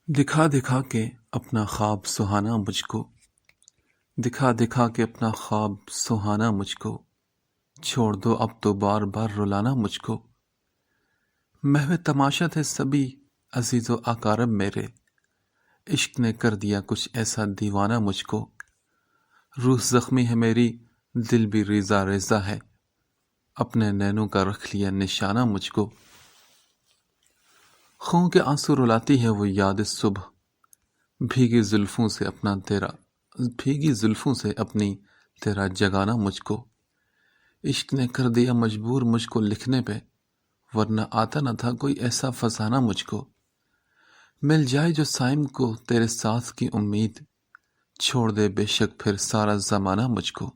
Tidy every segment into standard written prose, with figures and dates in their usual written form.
دکھا دکھا کے اپنا خواب سہانا مجھ کو، دکھا دکھا کے اپنا خواب سہانا مجھ کو، چھوڑ دو اب تو بار بار رلانا مجھ کو۔ محو تماشا تھے سبھی عزیز و اقارب میرے، عشق نے کر دیا کچھ ایسا دیوانہ مجھ کو۔ روح زخمی ہے میری، دل بھی ریزہ ریزہ ہے، اپنے نینوں کا رکھ لیا نشانہ مجھ کو۔ خون کے آنسو رلاتی ہے وہ یاد صبح، بھیگی زلفوں سے اپنی تیرا جگانا مجھ کو۔ عشق نے کر دیا مجبور مجھ کو لکھنے پہ، ورنہ آتا نہ تھا کوئی ایسا فسانہ مجھ کو۔ مل جائے جو سائم کو تیرے ساتھ کی امید، چھوڑ دے بے شک پھر سارا زمانہ مجھ کو۔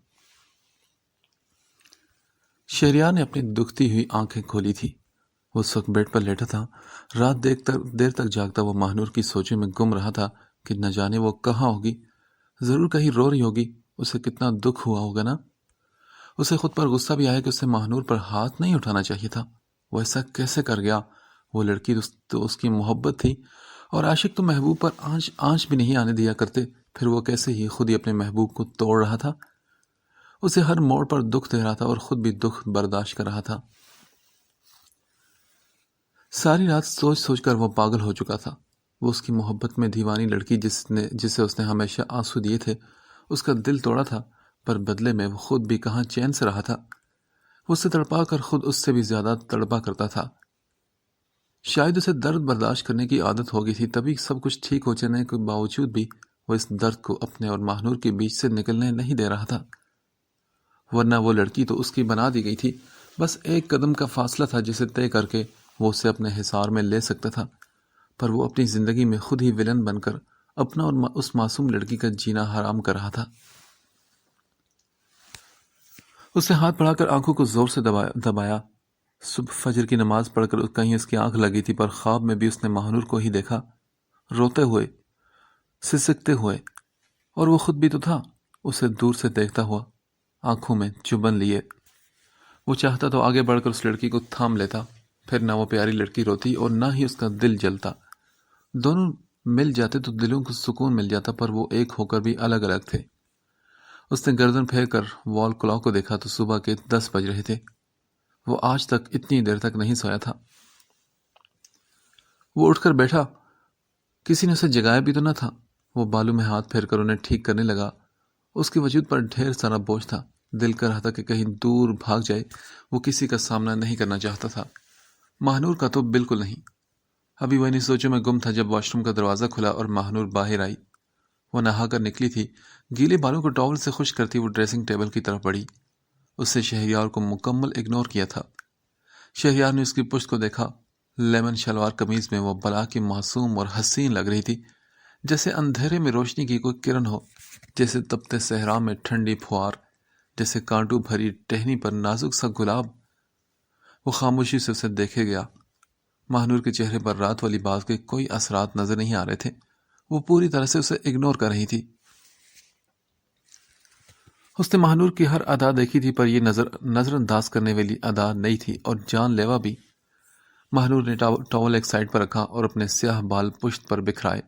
شہریار نے اپنی دکھتی ہوئی آنکھیں کھولی تھی۔ وہ اس وقت بیڈ پر لیٹا تھا، رات دیر تک جاگتا وہ ماہنور کی سوچوں میں گم رہا تھا کہ نہ جانے وہ کہاں ہوگی، ضرور کہیں رو رہی ہوگی، اسے کتنا دکھ ہوا ہوگا نا۔ اسے خود پر غصہ بھی آیا کہ اسے ماہنور پر ہاتھ نہیں اٹھانا چاہیے تھا، وہ ایسا کیسے کر گیا؟ وہ لڑکی تو اس کی محبت تھی، اور عاشق تو محبوب پر آنچ بھی نہیں آنے دیا کرتے، پھر وہ کیسے ہی خود ہی اپنے محبوب کو توڑ رہا تھا؟ اسے ہر موڑ پر دکھ دے رہا تھا اور خود بھی دکھ برداشت کر رہا تھا۔ ساری رات سوچ سوچ کر وہ پاگل ہو چکا تھا۔ وہ اس کی محبت میں دیوانی لڑکی جسے اس نے ہمیشہ آنسو دیے تھے، اس کا دل توڑا تھا، پر بدلے میں وہ خود بھی کہاں چین سے رہا تھا۔ وہ اسے تڑپا کر خود اس سے بھی زیادہ تڑپا کرتا تھا۔ شاید اسے درد برداشت کرنے کی عادت ہو گئی تھی، تبھی سب کچھ ٹھیک ہو جانے کے باوجود بھی وہ اس درد کو اپنے اور ماہنور کے بیچ سے نکلنے نہیں دے رہا تھا۔ ورنہ وہ لڑکی تو اس کی بنا دی گئی تھی، بس ایک قدم کا فاصلہ تھا جسے طے کر کے وہ اسے اپنے حصار میں لے سکتا تھا، پر وہ اپنی زندگی میں خود ہی ولن بن کر اپنا اور اس معصوم لڑکی کا جینا حرام کر رہا تھا۔ اسے ہاتھ بڑھا کر آنکھوں کو زور سے دبایا۔ صبح فجر کی نماز پڑھ کر کہیں اس کی آنکھ لگی تھی، پر خواب میں بھی اس نے ماہنور کو ہی دیکھا، روتے ہوئے، سسکتے ہوئے، اور وہ خود بھی تو تھا، اسے دور سے دیکھتا ہوا، آنکھوں میں چبن لیے۔ وہ چاہتا تو آگے بڑھ کر اس لڑکی کو تھام لیتا، پھر نہ وہ پیاری لڑکی روتی اور نہ ہی اس کا دل جلتا۔ دونوں مل جاتے تو دلوں کو سکون مل جاتا، پر وہ ایک ہو کر بھی الگ الگ تھے۔ اس نے گردن پھیر کر وال کلاک کو دیکھا تو صبح کے 10 بج رہے تھے۔ وہ آج تک اتنی دیر تک نہیں سویا تھا۔ وہ اٹھ کر بیٹھا، کسی نے اسے جگایا بھی تو نہ تھا۔ وہ بالوں میں ہاتھ پھیر کر انہیں ٹھیک کرنے لگا۔ اس کے وجود پر ڈھیر سارا بوجھ تھا، دل کر رہا تھا کہ کہیں دور بھاگ جائے۔ وہ کسی کا سامنا نہیں کرنا چاہتا تھا، ماہنور کا تو بالکل نہیں۔ ابھی وہ انہی سوچوں میں گم تھا جب واش روم کا دروازہ کھلا اور ماہنور باہر آئی۔ وہ نہا کر نکلی تھی، گیلے بالوں کو ٹاول سے خشک کرتی وہ ڈریسنگ ٹیبل کی طرف بڑھی۔ اس سے شہریار کو مکمل اگنور کیا تھا۔ شہریار نے اس کی پشت کو دیکھا، لیمن شلوار قمیض میں وہ بلا کی معصوم اور حسین لگ رہی تھی، جیسے اندھیرے میں روشنی کی کوئی کرن ہو، جیسے تپتے صحرا میں ٹھنڈی پھوار، جیسے کانٹوں بھری ٹہنی پر نازک سا گلاب۔ وہ خاموشی سے اسے دیکھے گیا۔ ماہنور کے چہرے پر رات والی بات کے کوئی اثرات نظر نہیں آ رہے تھے، وہ پوری طرح سے اسے اگنور کر رہی تھی۔ اس نے ماہنور کی ہر ادا دیکھی تھی، پر یہ نظر انداز کرنے والی ادا نہیں تھی اور جان لیوا بھی۔ ماہنور نے ٹاول ایک سائڈ پر رکھا اور اپنے سیاہ بال پشت پر بکھرائے،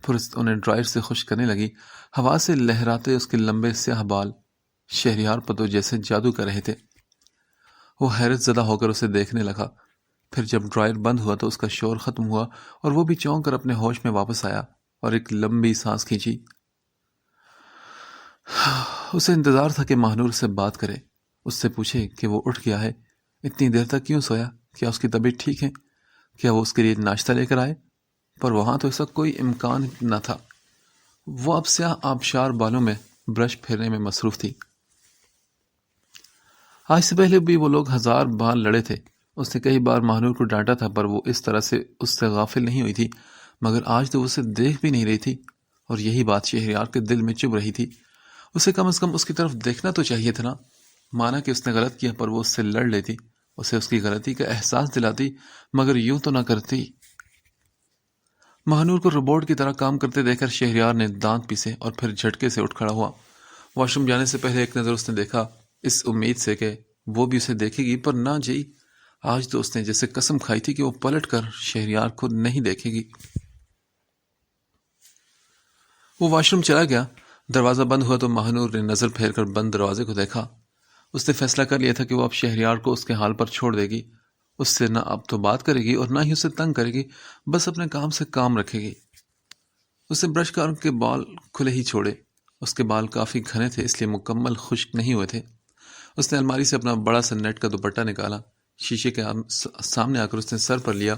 پھر انہیں ڈرائر سے خشک کرنے لگی۔ ہوا سے لہراتے اس کے لمبے سیاہ بال شہریار پر تو جیسے جادو کر رہے تھے۔ وہ حیرت زدہ ہو کر اسے دیکھنے لگا، پھر جب ڈرائر بند ہوا تو اس کا شور ختم ہوا اور وہ بھی چونک کر اپنے ہوش میں واپس آیا اور ایک لمبی سانس کھینچی۔ اسے انتظار تھا کہ ماہنور سے بات کرے، اس سے پوچھے کہ وہ اٹھ گیا ہے، اتنی دیر تک کیوں سویا، کیا اس کی طبیعت ٹھیک ہے، کیا وہ اس کے لیے ناشتہ لے کر آئے، پر وہاں تو ایسا کوئی امکان نہ تھا۔ وہ اب سیاہ آبشار بالوں میں برش پھیرنے میں مصروف تھی۔ آج سے پہلے بھی وہ لوگ 1000 بار لڑے تھے، اس نے کئی بار ماہنور کو ڈانٹا تھا، پر وہ اس طرح سے اس سے غافل نہیں ہوئی تھی، مگر آج تو وہ اسے دیکھ بھی نہیں رہی تھی، اور یہی بات شہریار کے دل میں چبھ رہی تھی۔ اسے کم از کم اس کی طرف دیکھنا تو چاہیے تھا نا، مانا کہ اس نے غلط کیا، پر وہ اس سے لڑ لیتی، اسے اس کی غلطی کا احساس دلاتی، مگر یوں تو نہ کرتی۔ ماہنور کو روبوٹ کی طرح کام کرتے دیکھ کر شہریار نے دانت پیسے اور پھر جھٹکے سے اٹھ کھڑا ہوا۔ واش روم جانے سے پہلے ایک نظر اس نے دیکھا، اس امید سے کہ وہ بھی اسے دیکھے گی، پر نہ جی، آج تو اس نے جیسے قسم کھائی تھی کہ وہ پلٹ کر شہریار کو نہیں دیکھے گی۔ وہ واش روم چلا گیا۔ دروازہ بند ہوا تو ماہنور نے نظر پھیر کر بند دروازے کو دیکھا۔ اس نے فیصلہ کر لیا تھا کہ وہ اب شہریار کو اس کے حال پر چھوڑ دے گی، اس سے نہ اب تو بات کرے گی اور نہ ہی اسے تنگ کرے گی، بس اپنے کام سے کام رکھے گی۔ اس نے برش کر کے بال کھلے ہی چھوڑے۔ اس کے بال کافی گھنے تھے، اس لیے مکمل خشک نہیں ہوئے تھے۔ اس نے الماری سے اپنا بڑا سا نیٹ کا دوپٹہ نکالا، شیشے کے سامنے آ کر اس نے سر پر لیا۔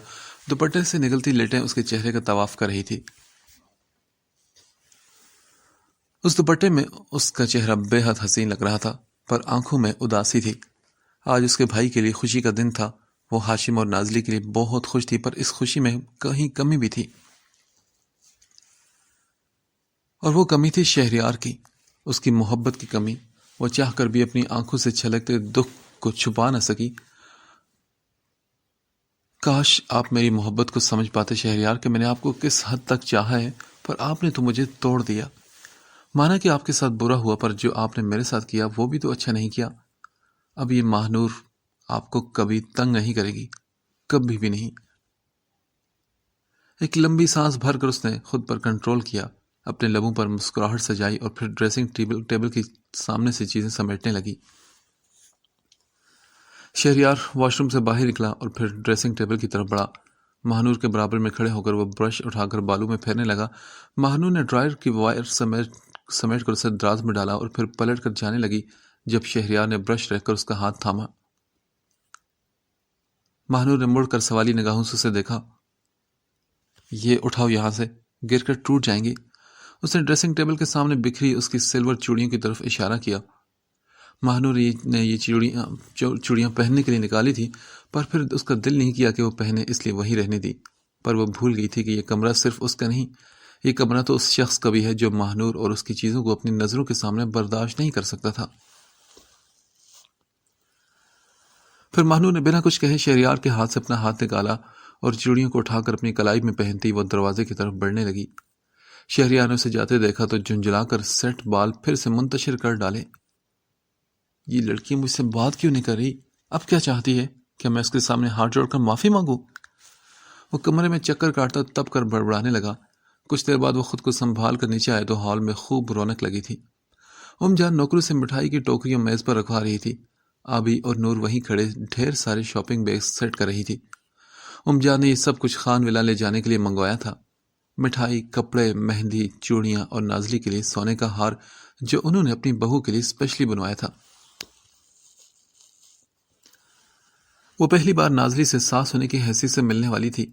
دوپٹے سے نگلتی لٹیں اس کے چہرے کا طواف کر رہی تھی۔ اس دوپٹے میں اس کا چہرہ بے حد حسین لگ رہا تھا، پر آنکھوں میں اداسی تھی۔ آج اس کے بھائی کے لیے خوشی کا دن تھا۔ وہ ہاشم اور نازلی کے لیے بہت خوش تھی، پر اس خوشی میں کہیں کمی بھی تھی، اور وہ کمی تھی شہریار کی، اس کی محبت کی کمی۔ وہ چاہ کر بھی اپنی آنکھوں سے چھلکتے دکھ کو چھپا نہ سکی۔ کاش آپ میری محبت کو سمجھ پاتے شہریار، کہ میں نے آپ کو کس حد تک چاہا ہے، پر آپ نے تو مجھے توڑ دیا۔ مانا کہ آپ کے ساتھ برا ہوا، پر جو آپ نے میرے ساتھ کیا وہ بھی تو اچھا نہیں کیا۔ اب یہ ماہنور آپ کو کبھی تنگ نہیں کرے گی، کبھی بھی نہیں۔ ایک لمبی سانس بھر کر اس نے خود پر کنٹرول کیا، اپنے لبوں پر مسکراہٹ سجائی اور پھر ڈریسنگ ٹیبل کے سامنے سے چیزیں سمیٹنے لگی۔ شہریار واش روم سے باہر نکلا اور پھر ڈریسنگ ٹیبل کی طرف بڑھا۔ ماہنور کے برابر میں کھڑے ہو کر وہ برش اٹھا کر بالوں میں پھیرنے لگا۔ ماہنور نے ڈرائر کی وائر سمیٹ کر اسے دراز میں ڈالا اور پھر پلٹ کر جانے لگی جب شہریار نے برش رکھ کر اس کا ہاتھ تھاما۔ ماہنور نے مڑ کر سوالی نگاہوں سے اسے دیکھا۔ یہ اٹھاؤ یہاں سے، گر کر ٹوٹ جائیں گی۔ اس نے ڈریسنگ ٹیبل کے سامنے بکھری اس کی سلور چوڑیوں کی طرف اشارہ کیا۔ ماہنور نے یہ چوڑیاں پہننے کے لیے نکالی تھی، پر پھر اس کا دل نہیں کیا کہ وہ پہنے، اس لیے وہی رہنے دی۔ پر وہ بھول گئی تھی کہ یہ کمرہ صرف اس کا نہیں، یہ کمرہ تو اس شخص کا بھی ہے جو ماہنور اور اس کی چیزوں کو اپنی نظروں کے سامنے برداشت نہیں کر سکتا تھا۔ پھر ماہنور نے بنا کچھ کہے شہریار کے ہاتھ سے اپنا ہاتھ نکالا اور چوڑیوں کو اٹھا کر اپنی کلائی میں پہنتی وہ دروازے کی طرف بڑھنے لگی۔ شہریار نے اسے جاتے دیکھا تو جھنجھلا کر سیٹ بال پھر سے منتشر کر ڈالے۔ یہ لڑکی مجھ سے بات کیوں نہیں کر رہی؟ اب کیا چاہتی ہے؟ کیا میں اس کے سامنے ہاتھ جوڑ کر معافی مانگوں؟ وہ کمرے میں چکر کاٹتا تب کر بڑبڑانے لگا۔ کچھ دیر بعد وہ خود کو سنبھال کر نیچے آئے تو ہال میں خوب رونق لگی تھی۔ جان نوکروں سے مٹھائی کی ٹوکریاں میز پر رکھوا رہی تھی۔ آبی اور نور وہیں کھڑے ڈھیر سارے شاپنگ بیگ سیٹ کر رہی تھی۔ جان نے یہ سب کچھ خان ولا لے جانے کے لیے منگوایا تھا۔ مٹھائی، کپڑے، مہندی، چوڑیاں اور نازلی کے لیے سونے کا ہار جو انہوں نے اپنی بہو کے لیے اسپیشلی بنوایا تھا۔ وہ پہلی بار نازلی سے ساس ہونے کی حیثیت سے ملنے والی تھی۔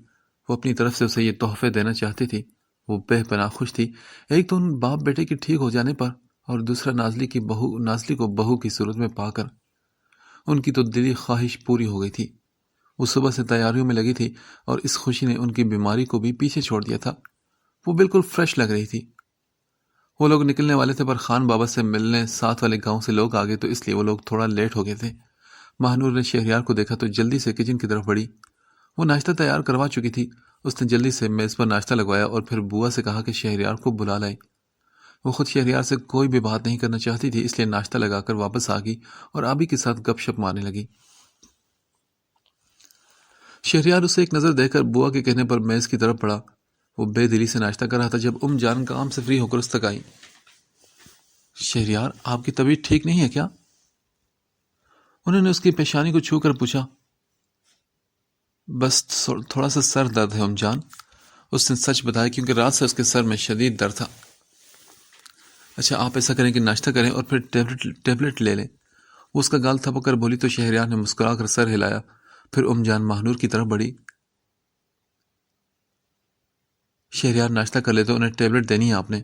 وہ اپنی طرف سے اسے یہ تحفے دینا چاہتی تھی۔ وہ بے پناہ خوش تھی، ایک تو ان باپ بیٹے کے ٹھیک ہو جانے پر، اور دوسرا نازلی کو بہو کی صورت میں پا کر۔ ان کی تو دلی خواہش پوری ہو گئی تھی۔ وہ صبح سے تیاریوں میں لگی تھی اور اس خوشی نے ان کی بیماری کو بھی پیچھے چھوڑ دیا تھا۔ وہ بالکل فریش لگ رہی تھی۔ وہ لوگ نکلنے والے تھے پر خان بابا سے ملنے ساتھ والے گاؤں سے لوگ آگے تو اس لیے وہ لوگ تھوڑا لیٹ ہو گئے تھے۔ ماہنور نے شہریار کو دیکھا تو جلدی سے کچن کی طرف بڑھی۔ وہ ناشتہ تیار کروا چکی تھی۔ اس نے جلدی سے میز پر ناشتہ لگوایا اور پھر بوا سے کہا کہ شہریار کو بلا لائے۔ وہ خود شہریار سے کوئی بھی بات نہیں کرنا چاہتی تھی، اس لیے ناشتہ لگا کر واپس آ گئی اور آبی کے ساتھ گپ شپ مارنے لگی۔ شہریار اسے ایک نظر دے کر بوا کے کہنے پر میز کی طرف بڑھا۔ وہ بے دلی سے ناشتہ کر رہا تھا جب جان کام سے فری ہو کر اس تک آئی۔ شہریار، آپ کی طبیعت ٹھیک نہیں ہے کیا؟ انہوں نے اس کی پیشانی کو چھو کر پوچھا۔ بس تھوڑا سا سر درد ہے جان، اس نے سچ بتایا کیونکہ رات سے اس کے سر میں شدید درد تھا۔ اچھا، آپ ایسا کریں کہ ناشتہ کریں اور پھر ٹیبلٹ لے لیں۔ وہ اس کا گال تھپک کر بولی تو شہریار نے مسکرا کر سر ہلایا۔ پھر جان ماہنور کی طرف بڑھی۔ شہریار، ناشتہ کر لے تو انہیں ٹیبلٹ دینی ہے آپ نے۔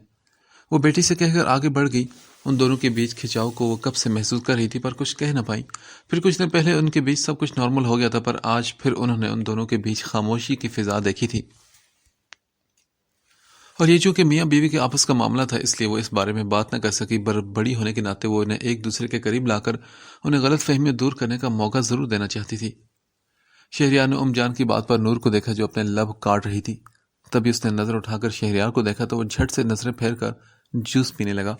وہ بیٹی سے کہہ کر آگے بڑھ گئی۔ ان دونوں کے بیچ کھچاؤ کو وہ کب سے محسوس کر رہی تھی پر کچھ کہہ نہ پائی۔ پھر کچھ دن پہلے ان کے بیچ سب کچھ نارمل ہو گیا تھا، پر آج پھر انہوں نے ان دونوں کے بیچ خاموشی کی فضا دیکھی تھی۔ اور یہ چونکہ میاں بیوی کے آپس کا معاملہ تھا اس لیے وہ اس بارے میں بات نہ کر سکی، بڑی ہونے کے ناطے وہ انہیں ایک دوسرے کے قریب لا کر انہیں غلط فہمیاں دور کرنے کا موقع ضرور دینا چاہتی تھی۔ شہریار نے جان کی بات پر نور کو دیکھا جو اپنے لب کاٹ رہی تھی۔ تبھی اس نے نظر اٹھا کر شہریار کو دیکھا تو وہ جھٹ سے نظریں پھیر کر جوس پینے لگا۔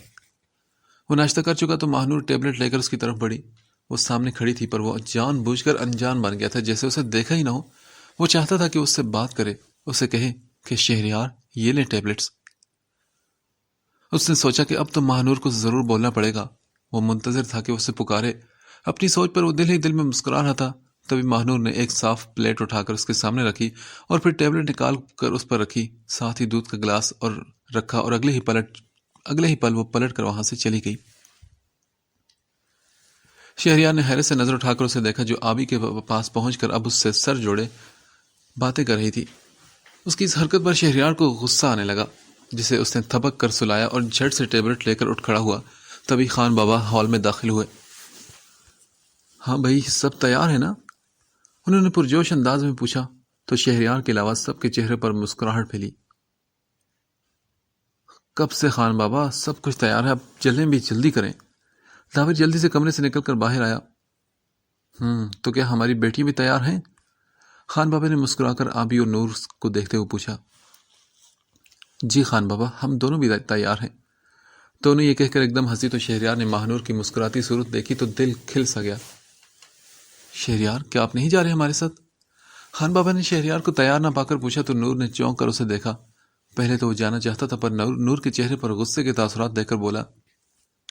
وہ ناشتہ کر چکا تو ماہنور ٹیبلٹ لے کر اس کی طرف بڑھی۔ وہ سامنے کھڑی تھی پر وہ جان بوجھ کر انجان بن گیا تھا، جیسے اسے دیکھا ہی نہ ہو۔ وہ چاہتا تھا کہ اس سے بات کرے، اسے کہے کہ شہریار یہ لے ٹیبلٹس۔ اس نے سوچا کہ اب تو ماہنور کو ضرور بولنا پڑے گا۔ وہ منتظر تھا کہ اسے پکارے۔ اپنی سوچ پر وہ دل ہی دل میں مسکرا رہا تھا۔ تبھی ماہنور نے ایک صاف پلیٹ اٹھا کر اس کے سامنے رکھی اور پھر ٹیبلٹ نکال کر اس پر رکھی، ساتھ ہی دودھ کا گلاس اور رکھا، اور اگلے ہی پل وہ پلٹ کر وہاں سے چلی گئی۔ شہریار نے حیرت سے نظر اٹھا کر اسے دیکھا، جو آبی کے پاس پہنچ کر اب اس سے سر جوڑے باتیں کر رہی تھی۔ اس کی اس حرکت پر شہریار کو غصہ آنے لگا، جسے اس نے تھپک کر سلایا اور جھٹ سے ٹیبلٹ لے کر اٹھ کھڑا ہوا۔ تبھی خان بابا ہال میں داخل ہوئے۔ ہاں بھائی، سب تیار ہے نا؟ انہوں نے پرجوش انداز میں پوچھا، تو شہریار کے علاوہ سب کے چہرے پر مسکراہٹ پھیلی۔ کب سے خان بابا، سب کچھ تیار ہے، اب چلیں بھی، جلدی کریں۔ داور جلدی سے کمرے سے نکل کر باہر آیا۔ تو کیا ہماری بیٹی بھی تیار ہیں؟ خان بابا نے مسکرا کر آبی اور نور کو دیکھتے ہوئے پوچھا۔ جی خان بابا، ہم دونوں بھی تیار ہیں۔ دونوں یہ کہہ کر ایک دم ہنسی تو شہریار نے ماہنور کی مسکراتی صورت دیکھی تو دل کھل سا گیا۔ شہریار، کیا آپ نہیں جا رہے ہمارے ساتھ؟ خان بابا نے شہریار کو تیار نہ پا کر پوچھا تو نور نے چونک کر اسے دیکھا۔ پہلے تو وہ جانا چاہتا تھا، پر نور کے چہرے پر غصے کے تاثرات دیکھ کر بولا،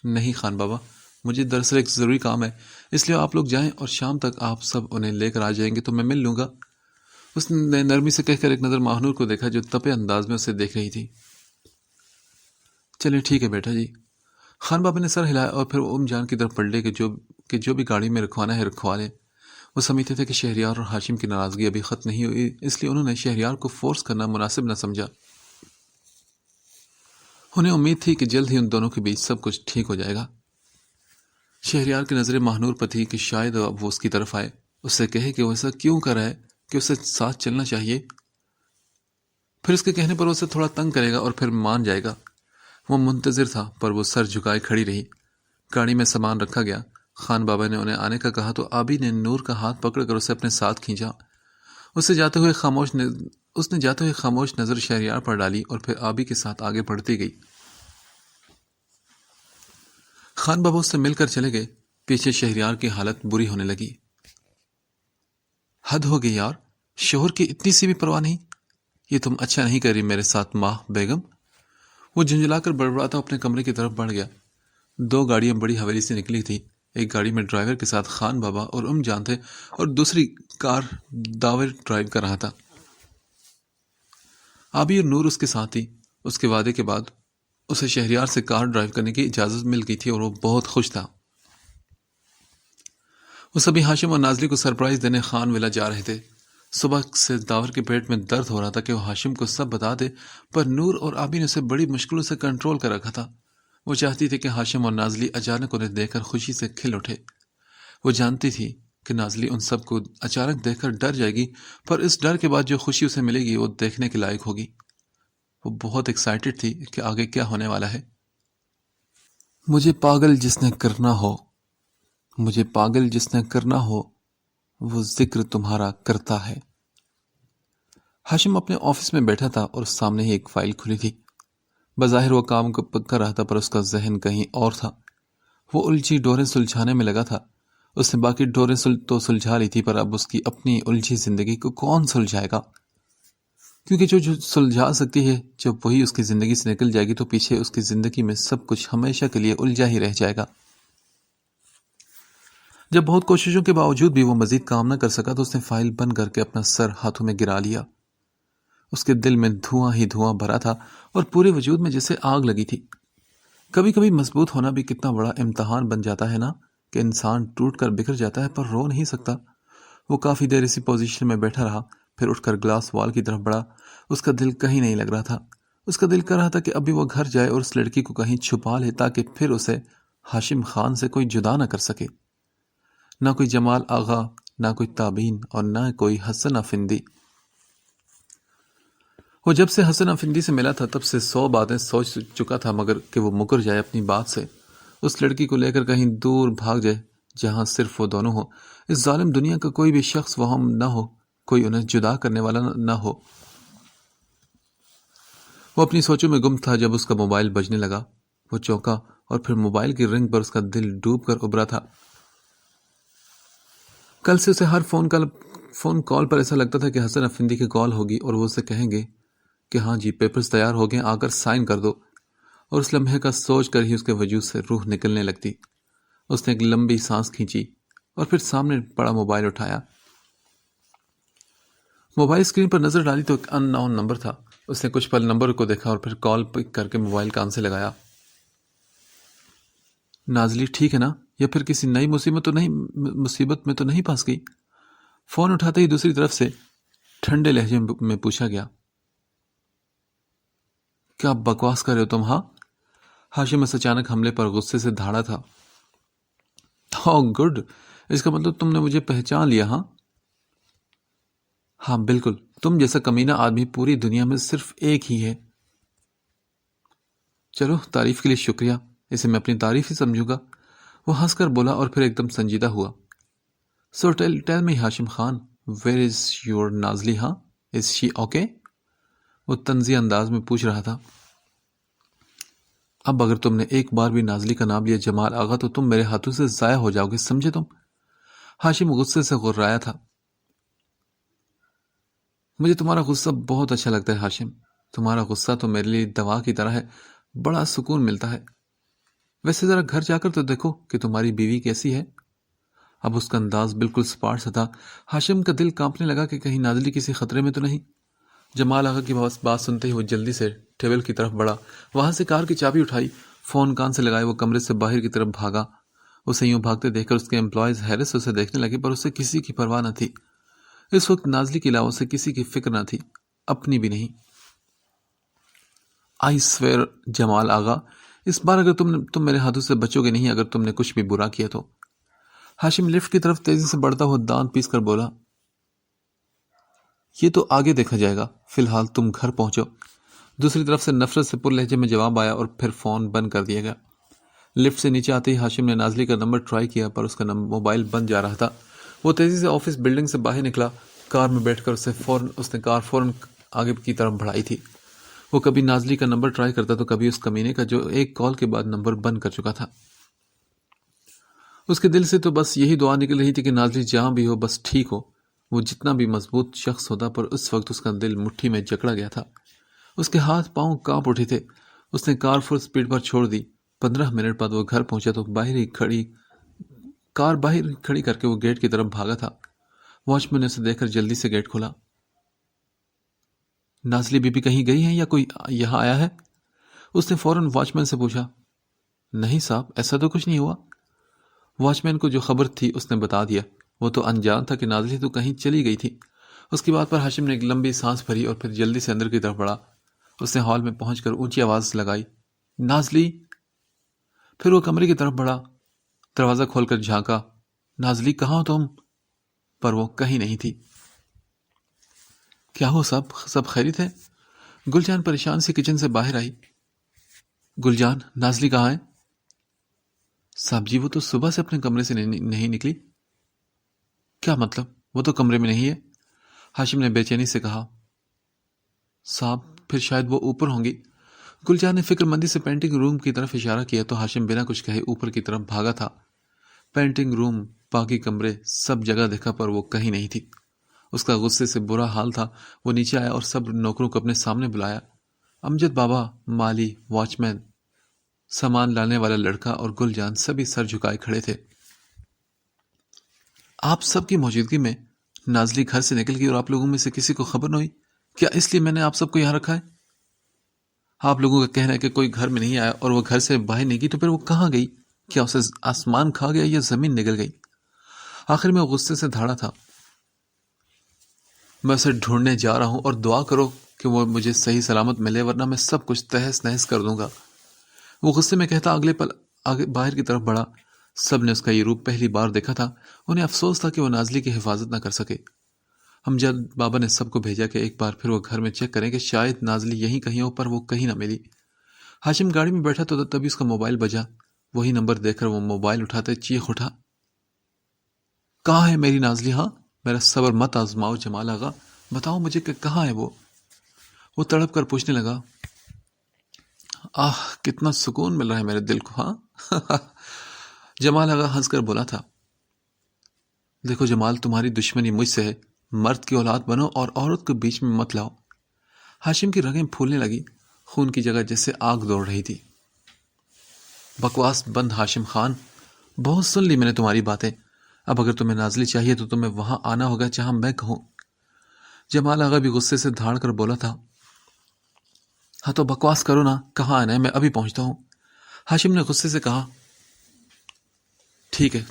نہیں خان بابا، مجھے دراصل ایک ضروری کام ہے، اس لیے آپ لوگ جائیں اور شام تک آپ سب انہیں لے کر آ جائیں گے تو میں مل لوں گا۔ اس نے نرمی سے کہہ کر ایک نظر ماہنور کو دیکھا، جو تپے انداز میں اسے دیکھ رہی تھی۔ چلے ٹھیک ہے بیٹا جی۔ خان بابا نے سر ہلایا اور پھر ام جان کی طرف پلٹے کہ جو بھی گاڑی میں رکھوانا ہے رکھوا لے۔ وہ سمجھتے تھے کہ شہریار اور ہاشم کی ناراضگی ابھی ختم نہیں ہوئی، اس لیے انہوں نے شہریار کو فورس کرنا مناسب نہ سمجھا۔ انہیں امید تھی کہ جلد ہی ان دونوں کے بیچ سب کچھ ٹھیک ہو جائے گا۔ شہریار کی نظریں ماہنور پر تھی کہ شاید اب وہ اس کی طرف آئے، اس سے کہے کہ وہ ایسا کیوں کر رہا ہے، کہ اسے ساتھ چلنا چاہیے، پھر اس کے کہنے پر اسے تھوڑا تنگ کرے گا اور پھر مان جائے گا۔ وہ منتظر تھا، پر وہ سر جھکائے کھڑی رہی۔ گاڑی میں سامان رکھا گیا۔ خان بابا نے انہیں آنے کا کہا تو آبی نے نور کا ہاتھ پکڑ کر اسے اپنے ساتھ کھینچا۔ اس نے جاتے ہوئے خاموش نظر شہریار پر ڈالی اور پھر آبی کے ساتھ آگے بڑھتی گئی۔ خان بابا اس سے مل کر چلے گئے۔ پیچھے شہریار کی حالت بری ہونے لگی۔ حد ہو گئی یار، شوہر کی اتنی سی بھی پرواہ نہیں۔ یہ تم اچھا نہیں کر رہی میرے ساتھ ماہ بیگم۔ وہ جھنجھلا کر بڑبڑاتا اپنے کمرے کی طرف بڑھ گیا۔ 2 گاڑیاں بڑی حویلی سے نکلی تھی۔ ایک گاڑی میں ڈرائیور کے ساتھ خان بابا اور ام جان تھے، اور دوسری کار داور ڈرائیو کر رہا تھا۔ آبی اور نور اس کے ساتھ تھی۔ اس کے وعدے کے بعد اسے شہریار سے کار ڈرائیو کرنے کی اجازت مل گئی تھی اور وہ بہت خوش تھا۔ وہ سبھی ہاشم اور نازلی کو سرپرائز دینے خان ولا جا رہے تھے۔ صبح سے داور کے پیٹ میں درد ہو رہا تھا کہ وہ ہاشم کو سب بتا دے، پر نور اور آبی نے اسے بڑی مشکلوں سے کنٹرول کر رکھا تھا۔ وہ چاہتی تھی کہ ہاشم اور نازلی اچانک انہیں دیکھ کر خوشی سے کھل اٹھے۔ وہ جانتی تھی کہ نازلی ان سب کو اچانک دیکھ کر ڈر جائے گی، پر اس ڈر کے بعد جو خوشی اسے ملے گی وہ دیکھنے کے لائق ہوگی۔ وہ بہت ایکسائٹڈ تھی کہ آگے کیا ہونے والا ہے۔ مجھے پاگل جس نے کرنا ہو وہ ذکر تمہارا کرتا ہے۔ ہاشم اپنے آفس میں بیٹھا تھا اور سامنے ہی ایک فائل کھلی تھی۔ بظاہر وہ کام کر رہا تھا، پر اس کا ذہن کہیں اور تھا۔ وہ الجھی ڈوریں سلجھانے میں لگا تھا۔ اس نے باقی ڈوریں تو سلجھا لی تھی، پر اب اس کی اپنی الجھی زندگی کو کون سلجھائے گا؟ کیونکہ جو سلجھا سکتی ہے، جب وہی اس کی زندگی سے نکل جائے گی تو پیچھے اس کی زندگی میں سب کچھ ہمیشہ کے لیے الجھا ہی رہ جائے گا۔ جب بہت کوششوں کے باوجود بھی وہ مزید کام نہ کر سکا تو اس نے فائل بند کر کے اپنا سر ہاتھوں میں گرا لیا۔ اس کے دل میں دھواں ہی دھواں بھرا تھا اور پورے وجود میں جیسے آگ لگی تھی۔ کبھی کبھی مضبوط ہونا بھی کتنا بڑا امتحان بن جاتا ہے نا، کہ انسان ٹوٹ کر بکھر جاتا ہے پر رو نہیں سکتا۔ وہ کافی دیر اسی پوزیشن میں بیٹھا رہا، پھر اٹھ کر گلاس وال کی طرف بڑھا۔ اس کا دل کہیں نہیں لگ رہا تھا۔ اس کا دل کر رہا تھا کہ ابھی وہ گھر جائے اور اس لڑکی کو کہیں چھپا لے، تاکہ پھر اسے ہاشم خان سے کوئی جدا نہ کر سکے۔ نہ کوئی جمال آغا، نہ کوئی تابین، اور نہ کوئی حسن افندی۔ وہ جب سے حسن افندی سے ملا تھا تب سے 100 باتیں سوچ چکا تھا، مگر کہ وہ مکر جائے اپنی بات سے، اس لڑکی کو لے کر کہیں دور بھاگ جائے جہاں صرف وہ دونوں ہوں، اس ظالم دنیا کا کوئی بھی شخص وہاں نہ ہو، کوئی انہیں جدا کرنے والا نہ ہو۔ وہ اپنی سوچوں میں گم تھا جب اس کا موبائل بجنے لگا۔ وہ چونکا اور پھر موبائل کی رنگ پر اس کا دل ڈوب کر ابھرا تھا۔ کل سے اسے ہر فون کال پر ایسا لگتا تھا کہ حسن افندی کی کال ہوگی اور وہ اسے کہیں گے کہ ہاں جی پیپرز تیار ہو گئے، آ کر سائن کر دو۔ اور اس لمحے کا سوچ کر ہی اس کے وجود سے روح نکلنے لگتی۔ اس نے ایک لمبی سانس کھینچی اور پھر سامنے پڑا موبائل اٹھایا۔ موبائل اسکرین پر نظر ڈالی تو ایک ان نون نمبر تھا۔ اس نے کچھ پل نمبر کو دیکھا اور پھر کال پک کر کے موبائل کان سے لگایا۔ نازلی ٹھیک ہے نا؟ یا پھر کسی نئی مصیبت میں تو نہیں پھنس گئی؟ فون اٹھاتے ہی دوسری طرف سے ٹھنڈے لہجے میں پوچھا گیا۔ کیا بکواس کر رہے ہو تم؟ ہاں؟ ہاشم اس اچانک حملے پر غصے سے دھاڑا تھا۔ گڈ، اس کا مطلب تم نے مجھے پہچان لیا؟ ہاں بالکل، تم جیسا کمینہ آدمی پوری دنیا میں صرف ایک ہی ہے۔ چلو، تعریف کے لیے شکریہ، اسے میں اپنی تعریف ہی سمجھوں گا۔ وہ ہنس کر بولا اور پھر ایک دم سنجیدہ ہوا۔ So tell me Hashim Khan, where is your Nazli? ہاں، از شی اوکے؟ وہ طنزی انداز میں پوچھ رہا تھا۔ اب اگر تم نے ایک بار بھی نازلی کا نام لیا جمال آغا تو تم میرے ہاتھوں سے ضائع ہو جاؤ گے، سمجھے تم؟ ہاشم غصے سے غرایا تھا۔ مجھے تمہارا غصہ بہت اچھا لگتا ہے ہاشم، تمہارا غصہ تو میرے لیے دوا کی طرح ہے، بڑا سکون ملتا ہے۔ ویسے ذرا گھر جا کر تو دیکھو کہ تمہاری بیوی کیسی ہے۔ اب اس کا انداز بالکل سپاٹ سا تھا۔ ہاشم کا دل کانپنے لگا کہ کہیں نازلی کسی خطرے میں تو نہیں۔ جمال آغا کی بات سنتے ہی وہ جلدی سے ٹیبل کی طرف بڑھا، وہاں سے کار کی چابی اٹھائی، فون کان سے لگائے وہ کمرے سے باہر کی طرف بھاگا۔ اسے یوں بھاگتے دیکھ کر اس کے امپلائیز حیرت سے اسے دیکھنے لگے، پر اسے کسی کی پرواہ نہ تھی۔ اس وقت نازلی کے علاوہ اسے کسی کی فکر نہ تھی، اپنی بھی نہیں۔ آئی سویر جمال آغا، اس بار اگر تم میرے ہاتھوں سے بچو گے نہیں، اگر تم نے کچھ بھی برا کیا تو۔ ہاشم لفٹ کی طرف تیزی سے بڑھتا ہوا دانت پیس کر بولا۔ یہ تو آگے دیکھا جائے گا، فی الحال تم گھر پہنچو۔ دوسری طرف سے نفرت سے پر لہجے میں جواب آیا اور پھر فون بند کر دیا گیا۔ لفٹ سے نیچے آتے ہی ہاشم نے نازلی کا نمبر ٹرائی کیا، پر اس کا موبائل بند جا رہا تھا۔ وہ تیزی سے آفس بلڈنگ سے باہر نکلا، کار میں بیٹھ کر اس نے کار فوراً آگے کی طرف بڑھائی تھی۔ وہ کبھی نازلی کا نمبر ٹرائی کرتا تو کبھی اس کمینے کا جو ایک کال کے بعد نمبر بند کر چکا تھا۔ اس کے دل سے تو بس یہی دعا نکل رہی تھی کہ نازلی جہاں بھی ہو بس ٹھیک ہو۔ وہ جتنا بھی مضبوط شخص ہوتا، پر اس وقت اس کا دل مٹھی میں جکڑا گیا تھا۔ اس کے ہاتھ پاؤں کانپ اٹھے تھے۔ اس نے کار فل سپیڈ پر چھوڑ دی۔ 15 منٹ بعد وہ گھر پہنچا تو کار باہر کھڑی کر کے وہ گیٹ کی طرف بھاگا تھا۔ واچ مین نے اسے دیکھ کر جلدی سے گیٹ کھولا۔ نازلی بی بی کہیں گئی ہیں یا کوئی یہاں آیا ہے؟ اس نے فوراً واچ مین سے پوچھا۔ نہیں صاحب، ایسا تو کچھ نہیں ہوا۔ واچ مین کو جو خبر تھی اس نے بتا دیا۔ وہ تو انجان تھا کہ نازلی تو کہیں چلی گئی تھی۔ اس کی بات پر ہاشم نے ایک لمبی سانس بھری اور پھر جلدی سے اندر کی طرف بڑھا۔ اس نے ہال میں پہنچ کر اونچی آواز لگائی، نازلی۔ پھر وہ کمرے کی طرف بڑھا، دروازہ کھول کر جھانکا، نازلی کہاں ہو تم؟ پر وہ کہیں نہیں تھی۔ کیا ہو سب خیریت ہے؟ گلجان پریشان سی کچن سے باہر آئی۔ گلجان، نازلی کہاں ہے؟ صاحب جی، وہ تو صبح سے اپنے کمرے سے نہیں نکلی۔ کیا مطلب؟ وہ تو کمرے میں نہیں ہے، ہاشم نے بے چینی سے کہا۔ صاحب، پھر شاید وہ اوپر ہوں گی۔ گلجان نے فکر مندی سے پینٹنگ روم کی طرف اشارہ کیا تو ہاشم بنا کچھ کہے اوپر کی طرف بھاگا تھا۔ پینٹنگ روم، باقی کمرے، سب جگہ دیکھا پر وہ کہیں نہیں تھی۔ اس کا غصے سے برا حال تھا۔ وہ نیچے آیا اور سب نوکروں کو اپنے سامنے بلایا۔ امجد بابا، مالی، واچ مین، سامان لانے والا لڑکا اور گلجان سبھی سر جھکائے کھڑے تھے۔ آپ سب کی موجودگی میں نازلی گھر سے نکل گئی اور آپ لوگوں میں سے کسی کو خبر نہ ہوئی؟ کیا اس لیے میں نے آپ سب کو یہاں رکھا ہے؟ آپ لوگوں کا کہنا ہے کہ کوئی گھر میں نہیں آیا اور وہ گھر سے باہر نہیں گئی، تو پھر وہ کہاں گئی؟ کیا اسے آسمان کھا گیا یا زمین نگل گئی؟ آخر میں وہ غصے سے دھاڑا تھا۔ میں اسے ڈھونڈنے جا رہا ہوں اور دعا کرو کہ وہ مجھے صحیح سلامت ملے، ورنہ میں سب کچھ تہس نہس کر دوں گا۔ وہ غصے میں کہتا اگلے پل آگے باہر کی طرف بڑھا۔ سب نے اس کا یہ روپ پہلی بار دیکھا تھا۔ انہیں افسوس تھا کہ وہ نازلی کی حفاظت نہ کر سکے۔ امجد بابا نے سب کو بھیجا کہ ایک بار پھر وہ گھر میں چیک کریں کہ شاید نازلی یہیں کہیں ہو، پر وہ کہیں نہ ملی۔ ہاشم گاڑی میں بیٹھا تو تبھی اس کا موبائل بجا۔ وہی نمبر دیکھ کر وہ موبائل اٹھاتے چیخ اٹھا، کہاں ہے میری نازلی؟ ہاں، میرا صبر مت آزماؤ جمال آغا، بتاؤ مجھے کہ کہاں ہے وہ تڑپ کر پوچھنے لگا۔ آہ، کتنا سکون مل رہا ہے میرے دل کو۔ ہاں جمال آغا ہنس کر بولا تھا۔ دیکھو جمال، تمہاری دشمنی مجھ سے ہے، مرد کی اولاد بنو اور عورت کو بیچ میں مت لاؤ۔ ہاشم کی رگیں پھولنے لگی، خون کی جگہ جیسے آگ دوڑ رہی تھی۔ بکواس بند ہاشم خان، بہت سن لی میں نے تمہاری باتیں، اب اگر تمہیں نازلی چاہیے تو تمہیں وہاں آنا ہوگا جہاں میں کہوں۔ جمال آغا بھی غصے سے دھاڑ کر بولا تھا، ہاں تو بکواس کرو نا، کہاں آنا ہے، میں ابھی پہنچتا ہوں۔ ہاشم نے غصے سے کہا، ٹھیک ہے،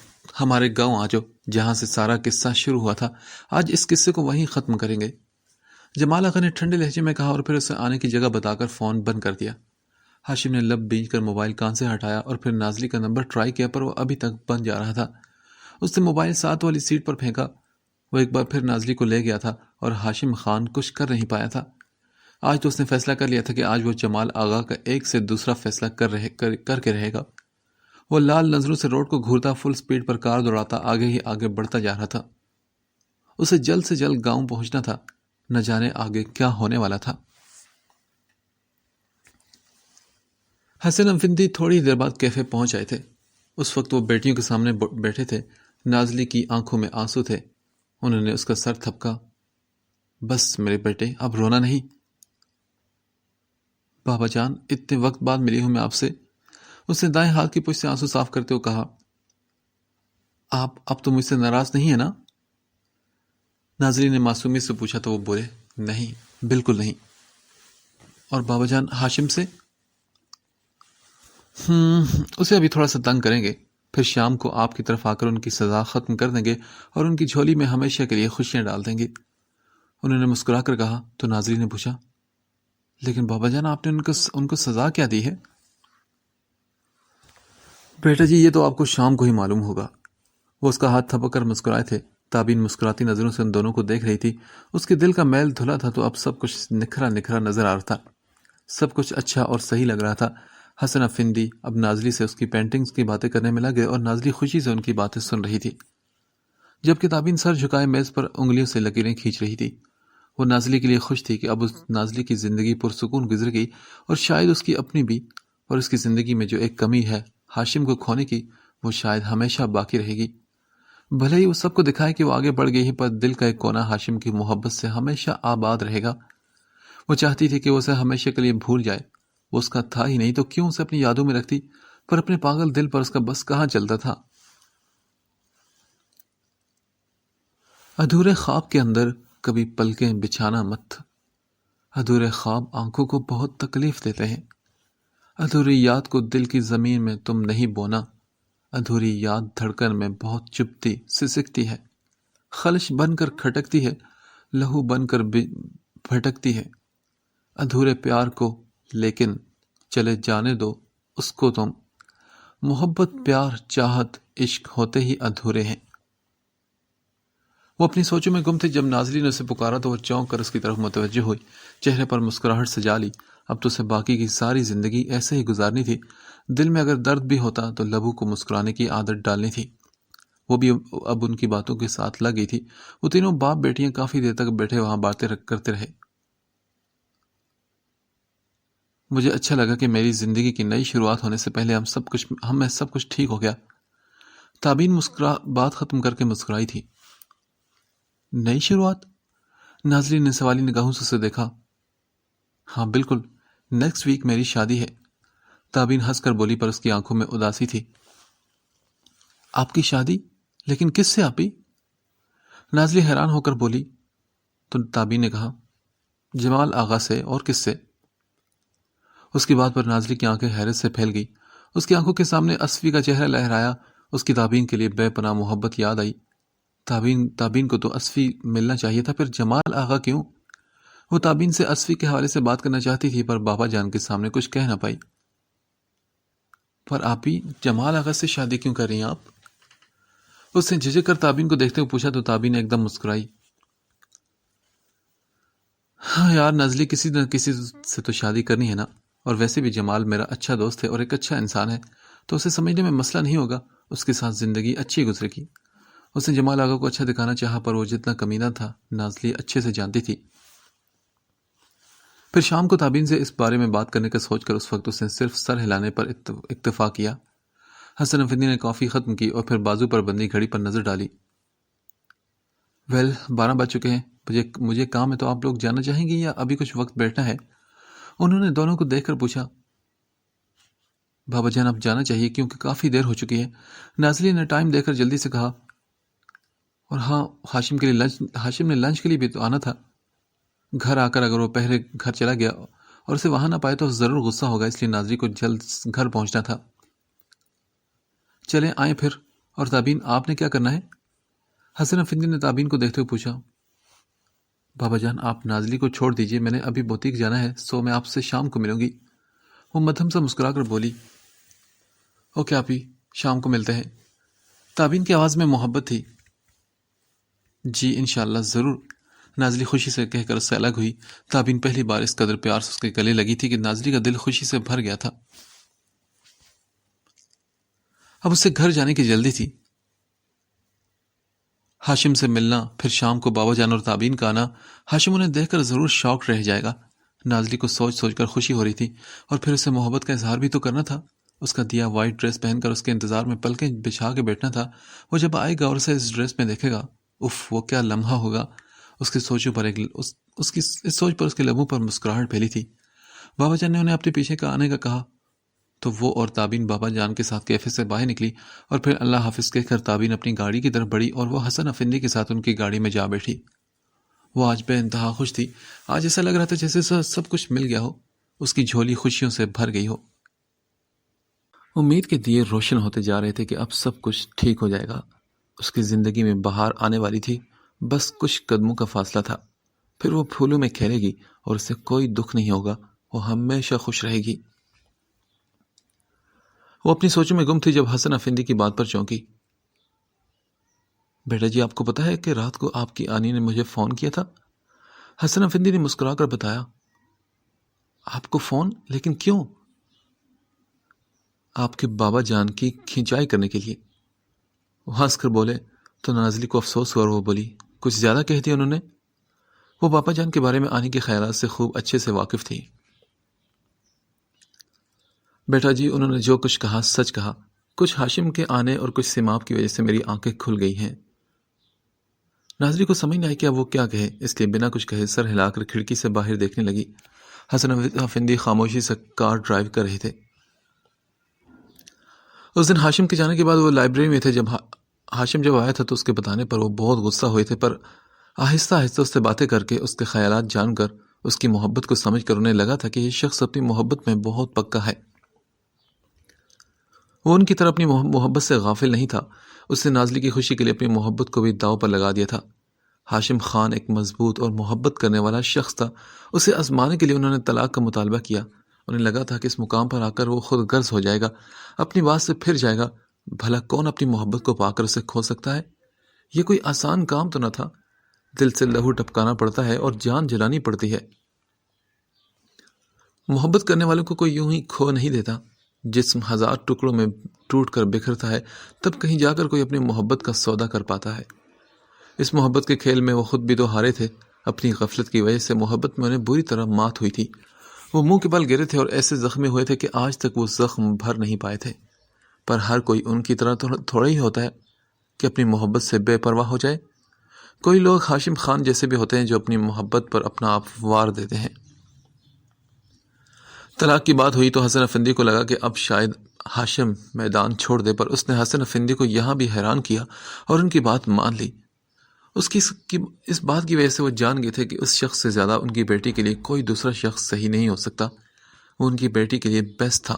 ہمارے گاؤں آ جاؤ جہاں سے سارا قصہ شروع ہوا تھا، آج اس قصے کو وہیں ختم کریں گے۔ جمال آغا نے ٹھنڈے لہجے میں کہا اور پھر اسے آنے کی جگہ بتا کر فون بند کر دیا۔ ہاشم نے لب بیج کر موبائل کان سے ہٹایا اور پھر نازلی کا نمبر ٹرائی کیا، پر وہ ابھی تک بند جا رہا تھا۔ اس نے موبائل ساتھ والی سیٹ پر پھینکا۔ وہ ایک بار پھر نازلی کو لے گیا تھا اور ہاشم خان کچھ کر نہیں پایا تھا۔ آج تو اس نے فیصلہ کر لیا تھا کہ آج وہ جمال آغا کا ایک سے دوسرا فیصلہ کر کے رہے گا۔ وہ لال نظروں سے روڈ کو گھورتا فل سپیڈ پر کار دوڑاتا آگے ہی آگے بڑھتا جا رہا تھا۔ اسے جلد سے جلد گاؤں پہنچنا تھا، نہ جانے آگے کیا ہونے والا تھا۔ حسن افندی تھوڑی دیر بعد کیفے پہنچ آئے تھے۔ اس وقت وہ بیٹیوں کے سامنے بیٹھے تھے۔ نازلی کی آنکھوں میں آنسو تھے۔ انہوں نے اس کا سر تھپکا، بس میرے بیٹے، اب رونا نہیں۔ بابا جان، اتنے وقت بعد ملی ہوں میں آپ سے۔ اس نے دائیں ہاتھ کی پشت سے آنسو صاف کرتے ہوئے کہا، آپ اب تو مجھ سے ناراض نہیں ہے نا؟ نازلی نے معصومیت سے پوچھا تو وہ بولے، نہیں، بالکل نہیں۔ اور بابا جان ہاشم سے؟ اسے ابھی تھوڑا سا تنگ کریں گے، پھر شام کو آپ کی طرف آ کر ان کی سزا ختم کر دیں گے اور ان کی جھولی میں ہمیشہ کے لیے خوشیاں ڈال دیں گے۔ انہوں نے مسکرا کر کہا تو نازلی نے پوچھا، لیکن بابا جان آپ نے ان کو سزا کیا دی ہے؟ بیٹا جی، یہ تو آپ کو شام کو ہی معلوم ہوگا۔ وہ اس کا ہاتھ تھپک کر مسکرائے تھے۔ تابین مسکراتی نظروں سے ان دونوں کو دیکھ رہی تھی۔ اس کے دل کا میل دھلا تھا تو اب سب کچھ نکھرا نکھرا نظر آ رہا تھا، سب کچھ اچھا اور صحیح لگ رہا تھا۔ حسن افندی اب نازلی سے اس کی پینٹنگز کی باتیں کرنے میں لگے اور نازلی خوشی سے ان کی باتیں سن رہی تھی، جبکہ تابین سر جھکائے میز پر انگلیوں سے لکیریں کھینچ رہی تھی۔ وہ نازلی کے لیے خوش تھی کہ اب اس نازلی کی زندگی پرسکون گزر گئی اور شاید اس کی اپنی بھی، اور اس کی زندگی میں جو ایک کمی ہے ہاشم کو کھونے کی، وہ شاید ہمیشہ باقی رہے گی۔ بھلے ہی وہ سب کو دکھائے کہ وہ آگے بڑھ گئی ہے، پر دل کا ایک کونا ہاشم کی محبت سے ہمیشہ آباد رہے گا۔ وہ چاہتی تھی کہ وہ اسے ہمیشہ کے لیے بھول جائے۔ وہ اس کا تھا ہی نہیں تو کیوں اسے اپنی یادوں میں رکھتی، پر اپنے پاگل دل پر اس کا بس کہاں چلتا تھا۔ ادھورے خواب کے اندر کبھی پلکیں بچھانا مت۔ ادھورے خواب آنکھوں کو بہت تکلیف دیتے ہیں۔ ادھوری یاد کو دل کی زمین میں تم نہیں بونا۔ ادھوری یاد دھڑکن میں بہت چپتی سسکتی ہے، خلش بن کر کھٹکتی ہے، لہو بن کر بھٹکتی ہے۔ ادھورے پیار کو لیکن چلے جانے دو اس کو تم۔ محبت، پیار، چاہت، عشق ہوتے ہی ادھورے ہیں۔ وہ اپنی سوچوں میں گم تھے۔ جب نازلی نے اسے پکارا تو وہ چونک کر اس کی طرف متوجہ ہوئی، چہرے پر مسکراہٹ سجا لی۔ اب تو اسے باقی کی ساری زندگی ایسے ہی گزارنی تھی۔ دل میں اگر درد بھی ہوتا تو لبوں کو مسکرانے کی عادت ڈالنی تھی۔ وہ بھی اب ان کی باتوں کے ساتھ لگ گئی تھی۔ وہ تینوں باپ بیٹیاں کافی دیر تک بیٹھے وہاں باتیں کرتے رہے۔ مجھے اچھا لگا کہ میری زندگی کی نئی شروعات ہونے سے پہلے ہم میں سب کچھ ٹھیک ہو گیا۔ تابین بات ختم کر کے مسکرائی تھی۔ نئی شروعات؟ نازلی نے سوالی نگاہوں سے اسے دیکھا۔ ہاں بالکل، نیکسٹ ویک میری شادی ہے۔ تابین ہنس کر بولی، پر اس کی آنکھوں میں اداسی تھی۔ آپ کی شادی؟ لیکن کس سے آپی؟ نازلی حیران ہو کر بولی۔ تو تابین نے کہا، جمال آغا سے، اور کس سے؟ اس کی بات پر نازلی کی آنکھیں حیرت سے پھیل گئی۔ اس کی آنکھوں کے سامنے اسفی کا چہرہ لہرایا۔ اس کی تابین کے لیے بے پناہ محبت یاد آئی۔ تابین کو تو اسفی ملنا چاہیے تھا، پھر جمال آغا کیوں؟ وہ تابین سے اسفی کے حوالے سے بات کرنا چاہتی تھی، پر بابا جان کے سامنے کچھ کہہ نہ پائی۔ پر آپی، جمال آغا سے شادی کیوں کر رہی ہیں آپ؟ اس نے جھجک کر تابین کو دیکھتے ہوئے پوچھا تو تابین ایک دم مسکرائی۔ ہاں یار نازلی، کسی نہ کسی سے تو شادی کرنی ہے نا، اور ویسے بھی جمال میرا اچھا دوست ہے اور ایک اچھا انسان ہے، تو اسے سمجھنے میں مسئلہ نہیں ہوگا۔ اس کے ساتھ زندگی اچھی گزرے گی۔ اس نے جمال آغا کو اچھا دکھانا چاہا، پر وہ جتنا کمینہ تھا نازلی اچھے سے جانتی تھی۔ پھر شام کو تابین سے اس بارے میں بات کرنے کا سوچ کر اس وقت اس نے صرف سر ہلانے پر اکتفا کیا۔ حسن افندی نے کافی ختم کی اور پھر بازو پر بندی گھڑی پر نظر ڈالی۔ 12 بج چکے ہیں، مجھے کام ہے، تو آپ لوگ جانا چاہیں گی یا ابھی کچھ وقت بیٹھنا ہے؟ انہوں نے دونوں کو دیکھ کر پوچھا۔ بابا جان اب جانا چاہیے کیونکہ کافی دیر ہو چکی ہے، نازلی نے ٹائم دے کر جلدی سے کہا۔ اور ہاں، ہاشم نے لنچ کے لیے بھی تو آنا تھا۔ گھر آ کر اگر وہ پہلے گھر چلا گیا اور اسے وہاں نہ پائے تو ضرور غصہ ہوگا، اس لیے نازلی کو جلد گھر پہنچنا تھا۔ چلیں آئیں پھر۔ اور تابین آپ نے کیا کرنا ہے؟ حسن افندی نے تابین کو دیکھتے ہوئے پوچھا۔ بابا جان آپ نازلی کو چھوڑ دیجئے، میں نے ابھی بوتیک جانا ہے، سو میں آپ سے شام کو ملوں گی۔ وہ مدھم سا مسکرا کر بولی۔ اوکے آپی، شام کو ملتے ہیں۔ تابین کی آواز میں محبت تھی۔ جی انشاءاللہ ضرور، نازلی خوشی سے کہہ کر اس سے الگ ہوئی۔ تابین پہلی بار اس قدر پیار سے اس کے گلے لگی تھی کہ نازلی کا دل خوشی سے بھر گیا تھا۔ اب اسے گھر جانے کی جلدی تھی۔ ہاشم سے ملنا، پھر شام کو بابا جان اور تابین کا آنا، ہاشم انہیں دیکھ کر ضرور شوق رہ جائے گا۔ نازلی کو سوچ سوچ کر خوشی ہو رہی تھی، اور پھر اسے محبت کا اظہار بھی تو کرنا تھا۔ اس کا دیا وائٹ ڈریس پہن کر اس کے انتظار میں پلکیں بچھا کے بیٹھنا تھا۔ وہ جب آئے گا اور اسے اس ڈریس میں دیکھے گا، اف وہ کیا لمحہ ہوگا۔ اس کی سوچوں پر اس سوچ پر اس کے لبوں پر مسکراہٹ پھیلی تھی۔ بابا جان نے انہیں اپنے پیچھے کا آنے کا کہا تو وہ اور تابین بابا جان کے ساتھ کیفے سے باہر نکلی، اور پھر اللہ حافظ کہہ کر تابین اپنی گاڑی کی طرف بڑھی اور وہ حسن افندی کے ساتھ ان کی گاڑی میں جا بیٹھی۔ وہ آج بے انتہا خوش تھی۔ آج ایسا لگ رہا تھا جیسے سب کچھ مل گیا ہو، اس کی جھولی خوشیوں سے بھر گئی ہو۔ امید کے دیے روشن ہوتے جا رہے تھے کہ اب سب کچھ ٹھیک ہو جائے گا۔ اس کی زندگی میں بہار آنے والی تھی، بس کچھ قدموں کا فاصلہ تھا، پھر وہ پھولوں میں کھیلے گی اور اسے کوئی دکھ نہیں ہوگا، وہ ہمیشہ خوش رہے گی۔ وہ اپنی سوچوں میں گم تھی جب حسن افندی کی بات پر چونکی۔ بیٹا جی آپ کو پتا ہے کہ رات کو آپ کی آنی نے مجھے فون کیا تھا؟ حسن افندی نے مسکرا کر بتایا۔ آپ کو فون؟ لیکن کیوں؟ آپ کے بابا جان کی کھینچائی کرنے کے لیے۔ وہ ہنس کر بولے تو نازلی کو افسوس ہوا اور وہ بولی کچھ زیادہ کہہ دیا انہوں نے۔ وہ بابا جان کے بارے میں آنی کے خیالات سے خوب اچھے سے واقف تھی۔ بیٹا جی انہوں نے جو کچھ کہا سچ کہا، کچھ ہاشم کے آنے اور کچھ سیماب کی وجہ سے میری آنکھیں کھل گئی ہیں۔ نازلی کو سمجھ نہ آئی کہ اب وہ کیا کہے، اس لیے بنا کچھ کہے سر ہلا کر کھڑکی سے باہر دیکھنے لگی۔ حسن افندی خاموشی سے کار ڈرائیو کر رہے تھے۔ اس دن ہاشم کے جانے کے بعد وہ لائبریری میں تھے۔ ہاشم جب آیا تھا تو اس کے بتانے پر وہ بہت غصہ ہوئے تھے، پر آہستہ آہستہ اس سے باتیں کر کے، اس کے خیالات جان کر، اس کی محبت کو سمجھ کر انہیں لگا تھا کہ یہ شخص اپنی محبت میں بہت پکا ہے۔ وہ ان کی طرح اپنی محبت سے غافل نہیں تھا۔ اس نے نازلی کی خوشی کے لیے اپنی محبت کو بھی داؤ پر لگا دیا تھا۔ ہاشم خان ایک مضبوط اور محبت کرنے والا شخص تھا۔ اسے آزمانے کے لیے انہوں نے طلاق کا مطالبہ کیا۔ انہیں لگا تھا کہ اس مقام پر آ کر وہ خود غرض ہو جائے گا، اپنی بات سے پھر جائے گا۔ بھلا کون اپنی محبت کو پا کر اسے کھو سکتا ہے؟ یہ کوئی آسان کام تو نہ تھا۔ دل سے لہو ٹپکانا پڑتا ہے اور جان جلانی پڑتی ہے۔ محبت کرنے والوں کو کوئی یوں ہی کھو نہیں دیتا۔ جسم ہزار ٹکڑوں میں ٹوٹ کر بکھرتا ہے، تب کہیں جا کر کوئی اپنی محبت کا سودا کر پاتا ہے۔ اس محبت کے کھیل میں وہ خود بھی تو ہارے تھے۔ اپنی غفلت کی وجہ سے محبت میں انہیں بری طرح مات ہوئی تھی۔ وہ منہ کے بل گرے تھے اور ایسے زخمی ہوئے تھے کہ آج تک وہ زخم بھر نہیں پائے تھے۔ پر ہر کوئی ان کی طرح تھوڑا ہی ہوتا ہے کہ اپنی محبت سے بے پرواہ ہو جائے۔ کوئی لوگ ہاشم خان جیسے بھی ہوتے ہیں جو اپنی محبت پر اپنا آپ وار دیتے ہیں۔ طلاق کی بات ہوئی تو حسن افندی کو لگا کہ اب شاید ہاشم میدان چھوڑ دے، پر اس نے حسن افندی کو یہاں بھی حیران کیا اور ان کی بات مان لی۔ اس بات کی وجہ سے وہ جان گئے تھے کہ اس شخص سے زیادہ ان کی بیٹی کے لیے کوئی دوسرا شخص صحیح نہیں ہو سکتا۔ وہ ان کی بیٹی کے لیے بیسٹ تھا۔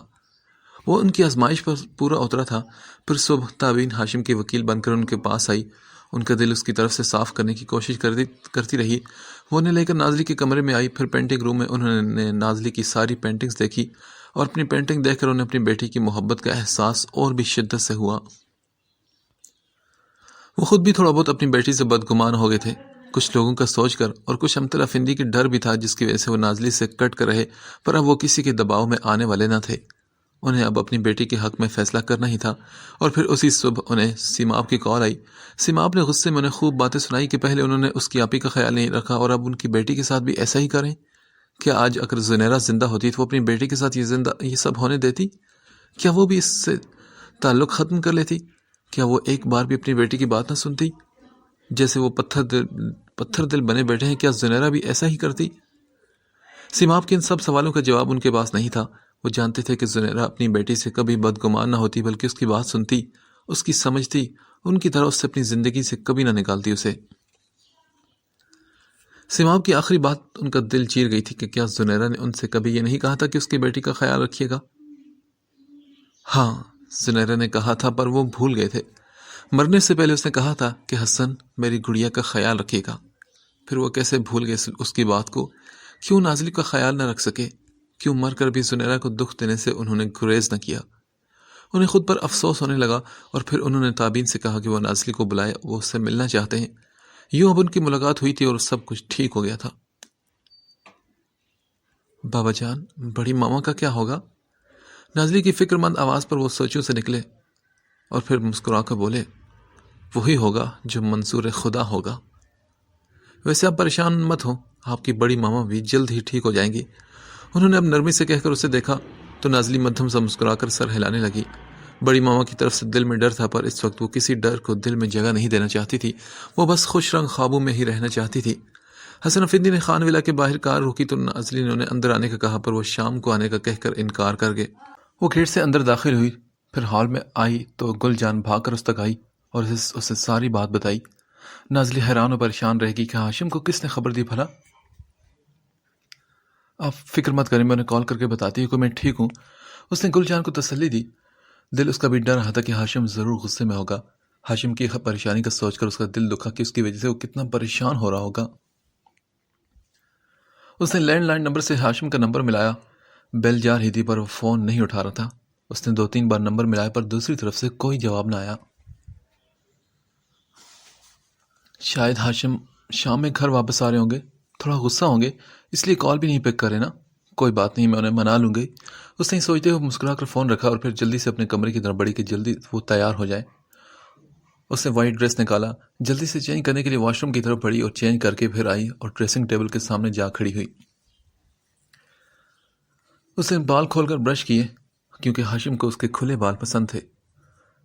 وہ ان کی آزمائش پر پورا اترا تھا۔ پھر صبح تابین ہاشم کی وکیل بن کر ان کے پاس آئی۔ ان کا دل اس کی طرف سے صاف کرنے کی کوشش کرتی رہی۔ وہ انہیں لے کر نازلی کے کمرے میں آئی۔ پھر پینٹنگ روم میں انہوں نے نازلی کی ساری پینٹنگز دیکھی اور اپنی پینٹنگ دیکھ کر انہیں اپنی بیٹی کی محبت کا احساس اور بھی شدت سے ہوا۔ وہ خود بھی تھوڑا بہت اپنی بیٹی سے بدگمان ہو گئے تھے، کچھ لوگوں کا سوچ کر، اور کچھ امثل افندی کی ڈر بھی تھا جس کی وجہ سے وہ نازلی سے کٹ کر رہے، پر اب وہ کسی کے دباؤ میں آنے والے نہ تھے۔ انہیں اب اپنی بیٹی کے حق میں فیصلہ کرنا ہی تھا۔ اور پھر اسی صبح انہیں سیماب کی کال آئی۔ سیماب نے غصے میں انہیں خوب باتیں سنائی کہ پہلے انہوں نے اس کی آپی کا خیال نہیں رکھا اور اب ان کی بیٹی کے ساتھ بھی ایسا ہی کریں۔ کیا آج اگر زنیرہ زندہ ہوتی تو وہ اپنی بیٹی کے ساتھ یہ سب ہونے دیتی؟ کیا وہ بھی اس سے تعلق ختم کر لیتی؟ کیا وہ ایک بار بھی اپنی بیٹی کی بات نہ سنتی؟ جیسے وہ پتھر دل بنے بیٹھے ہیں، کیا زنیرہ بھی ایسا ہی کرتی؟ سیماب کے ان سب سوالوں کا جواب ان کے پاس نہیں تھا۔ وہ جانتے تھے کہ زنیرہ اپنی بیٹی سے کبھی بدگمان نہ ہوتی بلکہ اس کی بات سنتی، اس کی سمجھتی، ان کی طرح اس سے اپنی زندگی سے کبھی نہ نکالتی اسے۔ سیماب کی آخری بات ان کا دل چیر گئی تھی کہ کیا زنیرہ نے ان سے کبھی یہ نہیں کہا تھا کہ اس کی بیٹی کا خیال رکھیے گا؟ ہاں، زنیرہ نے کہا تھا، پر وہ بھول گئے تھے۔ مرنے سے پہلے اس نے کہا تھا کہ حسن میری گڑیا کا خیال رکھیے گا۔ پھر وہ کیسے بھول گئے اس کی بات کو؟ کیوں نازلی کا خیال نہ رکھ سکے؟ کیوں مر کر بھی زنیرہ کو دکھ دینے سے انہوں نے گریز نہ کیا؟ انہیں خود پر افسوس ہونے لگا، اور پھر انہوں نے تابین سے کہا کہ وہ نازلی کو بلائے، وہ اس سے ملنا چاہتے ہیں۔ یوں اب ان کی ملاقات ہوئی تھی اور سب کچھ ٹھیک ہو گیا تھا۔ بابا جان، بڑی ماما کا کیا ہوگا؟ نازلی کی فکر مند آواز پر وہ سوچوں سے نکلے اور پھر مسکرا کر بولے، وہی ہوگا جو منظور خدا ہوگا۔ ویسے آپ پریشان مت ہو، آپ کی بڑی ماما بھی جلد ہی ٹھیک ہو جائیں گی۔ انہوں نے اب نرمی سے کہہ کر اسے دیکھا تو نازلی مدھم سا مسکرا کر سر ہلانے لگی۔ بڑی ماما کی طرف سے دل میں ڈر تھا، پر اس وقت وہ کسی ڈر کو دل میں جگہ نہیں دینا چاہتی تھی۔ وہ بس خوش رنگ خوابوں میں ہی رہنا چاہتی تھی۔ حسن افندی نے خان ولا کے باہر کار روکی تو نازلی نے انہیں اندر آنے کا کہا، پر وہ شام کو آنے کا کہہ کر انکار کر گئے۔ وہ گیٹ سے اندر داخل ہوئی، پھر ہال میں آئی تو گل جان بھاگ کر اس تک آئی اور اسے ساری بات بتائی۔ نازلی حیران و پریشان رہ گئی کہ ہاشم کو کس نے خبر دی بھلا؟ آپ فکر مت کریں، میں انہیں کال کر کے بتاتی ہوں کہ میں ٹھیک ہوں۔ اس نے گل جان کو تسلی دی۔ دل اس کا بھی ڈر رہا تھا کہ ہاشم ضرور غصے میں ہوگا۔ ہاشم کی پریشانی کا سوچ کر اس کا دل دکھا کہ اس کی وجہ سے وہ کتنا پریشان ہو رہا ہوگا۔ اس نے لینڈ لائن نمبر سے ہاشم کا نمبر ملایا، بیل جا رہی تھی پر وہ فون نہیں اٹھا رہا تھا۔ اس نے 2-3 بار نمبر ملایا پر دوسری طرف سے کوئی جواب نہ آیا۔ شاید ہاشم شام میں گھر واپس آ رہے ہوں گے، تھوڑا غصہ ہوں گے، اس لیے کال بھی نہیں پک کرے نا۔ کوئی بات نہیں، میں انہیں منا لوں گی۔ اس نے سوچتے ہوئے مسکرا کر فون رکھا اور پھر جلدی سے اپنے کمرے کی طرف بڑھی کہ جلدی وہ تیار ہو جائے۔ اس نے وائٹ ڈریس نکالا، جلدی سے چینج کرنے کے لیے واش روم کی طرف بڑھی اور چینج کر کے پھر آئی اور ڈریسنگ ٹیبل کے سامنے جا کھڑی ہوئی۔ اس نے بال کھول کر برش کیے کیونکہ ہاشم کو اس کے کھلے بال پسند تھے۔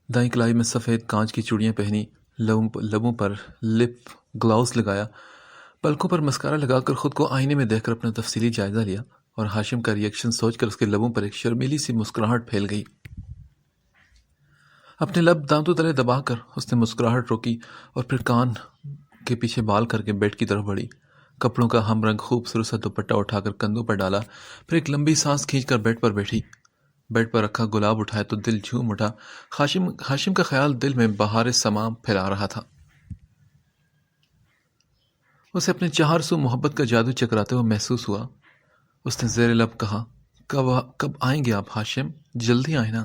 دائیں کلائی میں سفید کانچ کی چوڑیاں پہنی، لبوں پر لپ گلاؤز لگایا، پلکوں پر مسکارا لگا کر خود کو آئینے میں دیکھ کر اپنا تفصیلی جائزہ لیا اور ہاشم کا ریئیکشن سوچ کر اس کے لبوں پر ایک شرمیلی سی مسکراہٹ پھیل گئی۔ اپنے لب دانتوں تلے دبا کر اس نے مسکراہٹ روکی اور پھر کان کے پیچھے بال کر کے بیڈ کی طرف بڑھی، کپڑوں کا ہم رنگ خوبصورت سا دوپٹہ اٹھا کر کندھوں پر ڈالا، پھر ایک لمبی سانس کھینچ کر بیڈ پر بیٹھی۔ بیڈ پر رکھا گلاب اٹھایا تو دل جھوم اٹھا۔ ہاشم کا خیال دل میں بہار سما پھیلا رہا تھا۔ اسے اپنے چہار سو محبت کا جادو چکراتے ہوئے محسوس ہوا۔ اس نے زیر لب کہا، کب آئیں گے آپ ہاشم؟ جلدی آئیں نا۔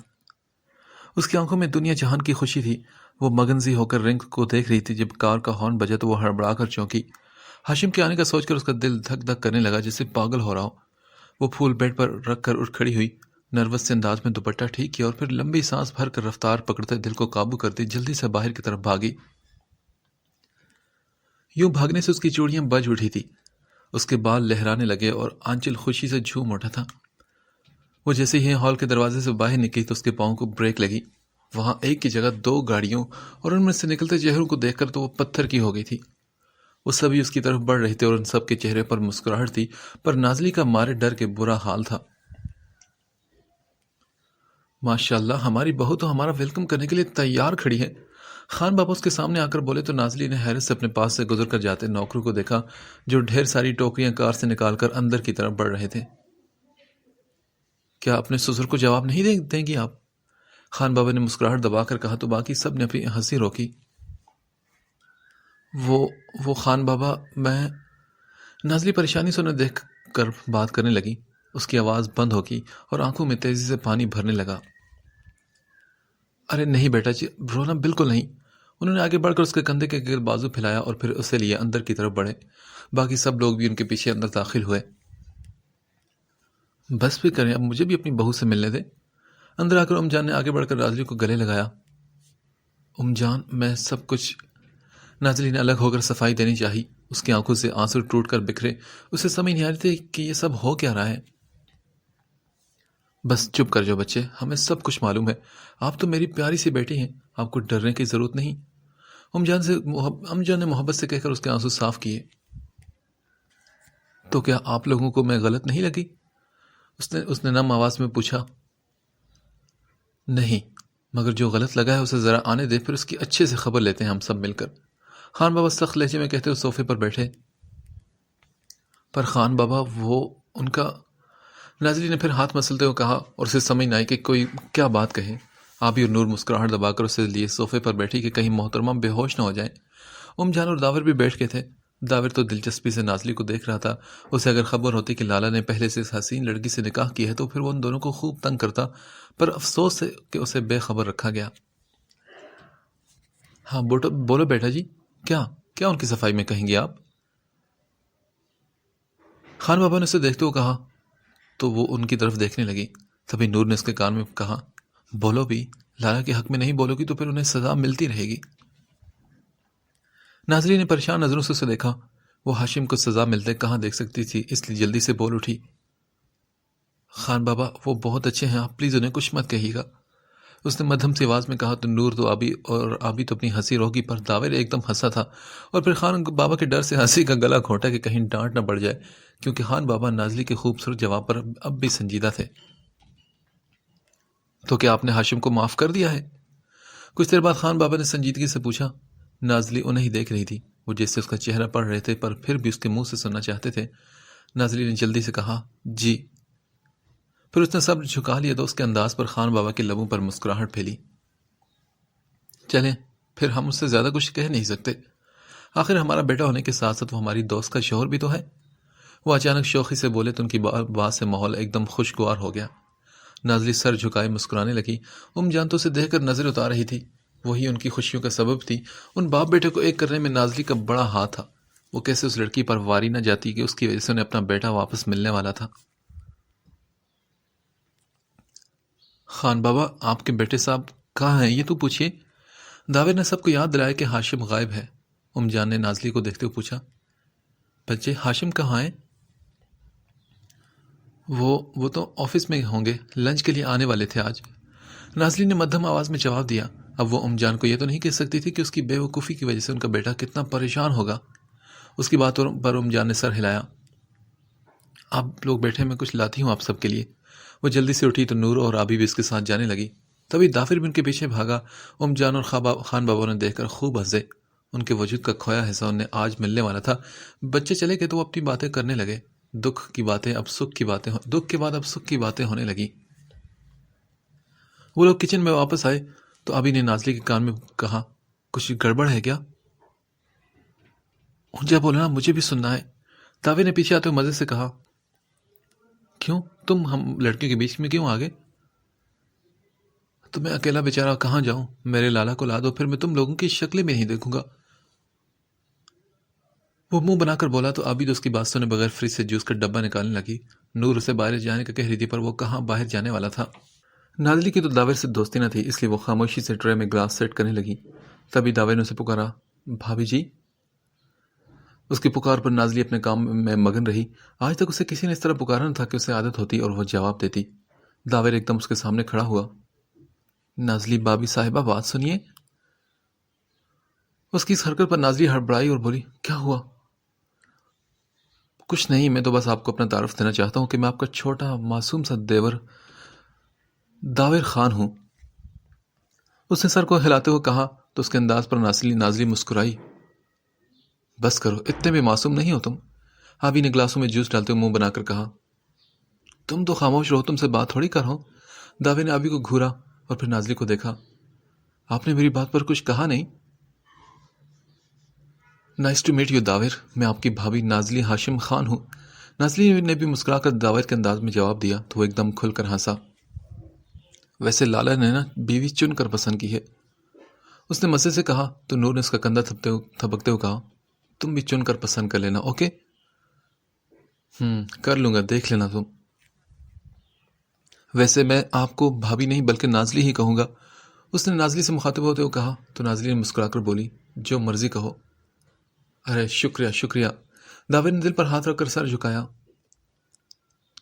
اس کی آنکھوں میں دنیا جہان کی خوشی تھی۔ وہ مگنزی ہو کر رنگ کو دیکھ رہی تھی۔ جب کار کا ہارن بجا تو وہ ہڑبڑا کر چونکی۔ ہاشم کے آنے کا سوچ کر اس کا دل دھک دھک کرنے لگا جیسے پاگل ہو رہا ہو۔ وہ پھول بیڈ پر رکھ کر اٹھ کھڑی ہوئی، نروس سے انداز میں دوپٹہ ٹھیک کیا اور پھر لمبی سانس بھر کر رفتار پکڑتے دل کو قابو کرتی جلدی سے باہر کی طرف بھاگی۔ یوں بھاگنے سے اس کی چوڑیاں بج اٹھی تھی، اس کے بال لہرانے لگے اور آنچل خوشی سے جھوم اٹھا تھا۔ وہ جیسے ہی ہال کے دروازے سے باہر نکلی تو اس کے پاؤں کو بریک لگی۔ وہاں ایک کی جگہ 2 گاڑیوں اور ان میں سے نکلتے چہروں کو دیکھ کر تو وہ پتھر کی ہو گئی تھی۔ وہ سبھی اس کی طرف بڑھ رہے تھے اور ان سب کے چہرے پر مسکراہٹ تھی، پر نازلی کا مارے ڈر کے برا حال تھا۔ ماشاءاللہ، ہماری بہو تو ہمارا ویلکم کرنے کے لیے تیار کھڑی ہے۔ خان بابا اس کے سامنے آ کر بولے تو نازلی نے حیرت سے اپنے پاس سے گزر کر جاتے نوکروں کو دیکھا جو ڈھیر ساری ٹوکریاں کار سے نکال کر اندر کی طرف بڑھ رہے تھے۔ کیا اپنے سسر کو جواب نہیں دیں گی آپ؟ خان بابا نے مسکراہٹ دبا کر کہا تو باقی سب نے اپنی ہنسی روکی۔ وہ خان بابا، میں… نازلی پریشانی سے انہیں دیکھ کر بات کرنے لگی۔ اس کی آواز بند ہو گئی اور آنکھوں میں تیزی سے پانی بھرنے لگا۔ ارے نہیں بیٹا جی، رونا بالکل نہیں۔ انہوں نے آگے بڑھ کر اس کے کندھے کے گرد بازو پھیلایا اور پھر اسے لیے اندر کی طرف بڑھے۔ باقی سب لوگ بھی ان کے پیچھے اندر داخل ہوئے۔ بس بھی کریں، اب مجھے بھی اپنی بہو سے ملنے دیں۔ اندر آ کر ام جان نے آگے بڑھ کر نازلی کو گلے لگایا۔ ام جان، میں سب کچھ… نازلی نے الگ ہو کر صفائی دینی چاہی۔ اس کی آنکھوں سے آنسو ٹوٹ کر بکھرے۔ اسے سمجھ نہیں آ رہی تھی کہ یہ سب ہو کیا رہا ہے۔ بس چپ کر جاؤ بچے، ہمیں سب کچھ معلوم ہے۔ آپ تو میری پیاری سی بیٹی ہیں، آپ کو ڈرنے کی ضرورت نہیں۔ ام جان نے محبت سے کہہ کر اس کے آنسو صاف کیے۔ تو کیا آپ لوگوں کو میں غلط نہیں لگی؟ اس نے نم آواز میں پوچھا۔ نہیں، مگر جو غلط لگا ہے اسے ذرا آنے دے، پھر اس کی اچھے سے خبر لیتے ہیں ہم سب مل کر۔ خان بابا سخت لہجے میں کہتے ہوئے صوفے پر بیٹھے۔ پر خان بابا وہ ان کا ناظری نے پھر ہاتھ مسلتے ہوئے کہا اور اسے سمجھ نہ آئی کہ کوئی کیا بات کہے۔ آبی اور نور مسکراہٹ دبا کر اسے لیے صوفے پر بیٹھی کہ کہیں محترمہ بے ہوش نہ ہو جائیں۔ جان اور داور بھی بیٹھ کے تھے۔ داور تو دلچسپی سے نازلی کو دیکھ رہا تھا۔ اسے اگر خبر ہوتی کہ لالا نے پہلے سے اس حسین لڑکی سے نکاح کیا ہے تو پھر وہ ان دونوں کو خوب تنگ کرتا، پر افسوس ہے کہ اسے بے خبر رکھا گیا۔ ہاں بولو بیٹا جی، کیا ان کی صفائی میں کہیں گے آپ؟ خان بابا نے اسے دیکھتے ہوئے کہا تو وہ ان کی طرف دیکھنے لگی۔ تبھی نور نے اس کے کان میں کہا، بولو بھی، لالا کے حق میں نہیں بولو گی تو پھر انہیں سزا ملتی رہے گی۔ ناظرین نے پریشان نظروں سے اسے دیکھا۔ وہ ہاشم کو سزا ملتے کہاں دیکھ سکتی تھی، اس لیے جلدی سے بول اٹھی، خان بابا وہ بہت اچھے ہیں، آپ پلیز انہیں کچھ مت کہیے گا۔ اس نے مدھم سی آواز میں کہا تو نور تو آبی تو اپنی ہنسی روکی، پر داور ایک دم ہنسا تھا اور پھر خان بابا کے ڈر سے ہنسی کا گلا گھونٹا کہ کہیں ڈانٹ نہ پڑ جائے، کیونکہ خان بابا نازلی کے خوبصورت جواب پر اب بھی سنجیدہ تھے۔ تو کیا آپ نے ہاشم کو معاف کر دیا ہے؟ کچھ دیر بعد خان بابا نے سنجیدگی سے پوچھا۔ نازلی انہیں ہی دیکھ رہی تھی، وہ جیسے اس کا چہرہ پڑھ رہے تھے پر پھر بھی اس کے منہ سے سننا چاہتے تھے۔ نازلی نے جلدی سے کہا، جی۔ پھر اس نے سب جھکا لیا تو اس کے انداز پر خان بابا کے لبوں پر مسکراہٹ پھیلی۔ چلیں، پھر ہم اس سے زیادہ کچھ کہہ نہیں سکتے، آخر ہمارا بیٹا ہونے کے ساتھ ساتھ وہ ہماری دوست کا شوہر بھی تو ہے۔ وہ اچانک شوخی سے بولے تو ان کی بات سے ماحول ایک دم خوشگوار ہو گیا۔ نازلی سر جھکائے مسکرانے لگی۔ جان تو اسے دیکھ کر نظر اتار رہی تھی، وہی ان کی خوشیوں کا سبب تھی۔ ان باپ بیٹے کو ایک کرنے میں نازلی کا بڑا ہاتھ تھا۔ وہ کیسے اس لڑکی پر واری نہ جاتی کہ اس کی وجہ سے انہیں اپنا بیٹا واپس ملنے والا تھا۔ خان بابا، آپ کے بیٹے صاحب کہاں ہیں یہ تو پوچھئے۔ داور نے سب کو یاد دلایا کہ ہاشم غائب ہے۔ جان نے نازلی کو دیکھتے ہوئے پوچھا، بچے ہاشم کہاں ہیں؟ وہ تو آفس میں ہوں گے، لنچ کے لیے آنے والے تھے آج۔ نازلی نے مدھم آواز میں جواب دیا۔ اب وہ جان کو یہ تو نہیں کہہ سکتی تھی کہ اس کی بے وقوفی کی وجہ سے ان کا بیٹا کتنا پریشان ہوگا۔ اس کی بات پر جان نے سر ہلایا۔ آپ لوگ بیٹھے، میں کچھ لاتی ہوں آپ سب کے لیے۔ وہ جلدی سے اٹھی تو نور اور آبی بھی اس کے ساتھ جانے لگی۔ تبھی دافر بھی ان کے پیچھے بھاگا۔ جان اور خان بابا نے دیکھ کر خوب ہنسے۔ ان کے وجود کا کھویا حصہ انہیں آج ملنے والا تھا۔ بچے چلے گئے تو وہ اپنی باتیں کرنے لگے۔ دکھ کی باتیں اب سکھ کی باتیں، دکھ کے بعد اب سکھ کی باتیں ہونے لگی۔ وہ لوگ کچن میں واپس آئے تو آبی نے نازلی کے کان میں کہا، کچھ گڑبڑ ہے کیا؟ اونچا بولنا، مجھے بھی سننا ہے۔ داوے نے پیچھے آتے ہوئے مزے سے کہا، کیوں تم ہم لڑکیوں کے بیچ میں کیوں آ گئے؟ تو میں اکیلا بیچارہ کہاں جاؤں؟ میرے لالا کو لا دو، پھر میں تم لوگوں کی شکلیں بھی نہیں دیکھوں گا۔ وہ منہ بنا کر بولا تو آبی اس کی بات سنے بغیر فریج سے جوس کا ڈبہ نکالنے لگی۔ نور اسے باہر جانے کا کہہ رہی تھی پر وہ کہاں باہر جانے والا تھا۔ نازلی کی تو داور سے دوستی نہ تھی، اس لیے وہ خاموشی سے ٹرے میں گلاس سیٹ کرنے لگی۔ تبھی داور نے اسے پکارا، بھابھی جی۔ اس کی پکار پر نازلی اپنے کام میں مگن رہی۔ آج تک اسے کسی نے اس طرح پکارا نہ تھا کہ اسے عادت ہوتی اور وہ جواب دیتی۔ داور ایک دم اس کے سامنے کھڑا ہوا۔ نازلی بابی صاحبہ، بات سنیے۔ اس کی اس حرکت پر نازلی ہڑبڑائی اور بولی، کیا ہوا؟ کچھ نہیں، میں تو بس آپ کو اپنا تعارف دینا چاہتا ہوں کہ میں آپ کا چھوٹا معصوم سا دیور داور خان ہوں۔ اس نے سر کو ہلاتے ہوئے کہا تو اس کے انداز پر نازلی مسکرائی۔ بس کرو، اتنے بھی معصوم نہیں ہو تم۔ آبی نے گلاسوں میں جوس ڈالتے ہوئے منہ بنا کر کہا، تم تو خاموش رہو، تم سے بات تھوڑی کر رہا ہوں۔ داوے نے آبی کو گھورا اور پھر نازلی کو دیکھا۔ آپ نے میری بات پر کچھ کہا نہیں؟ نائس ٹو میٹ یو داور، میں آپ کی بھابھی نازلی ہاشم خان ہوں۔ نازلی نے بھی مسکرا کر داور کے انداز میں جواب دیا تو وہ ایک دم کھل کر ہنسا۔ ویسے لالا نے نا بیوی چن کر پسند کی ہے، اس نے مزے سے کہا تو نور نے اس کا کندھا تھپکتے ہوئے کہا، تم بھی چن کر پسند کر لینا، اوکے؟ کر لوں گا، دیکھ لینا تم۔ ویسے میں آپ کو بھابھی نہیں بلکہ نازلی ہی کہوں گا، اس نے نازلی سے مخاطب ہوتے ہوئے کہا تو نازلی نے مسکرا کر بولی، جو مرضی کہو۔ ارے شکریہ شکریہ، داور نے دل پر ہاتھ رکھ کر سر جھکایا۔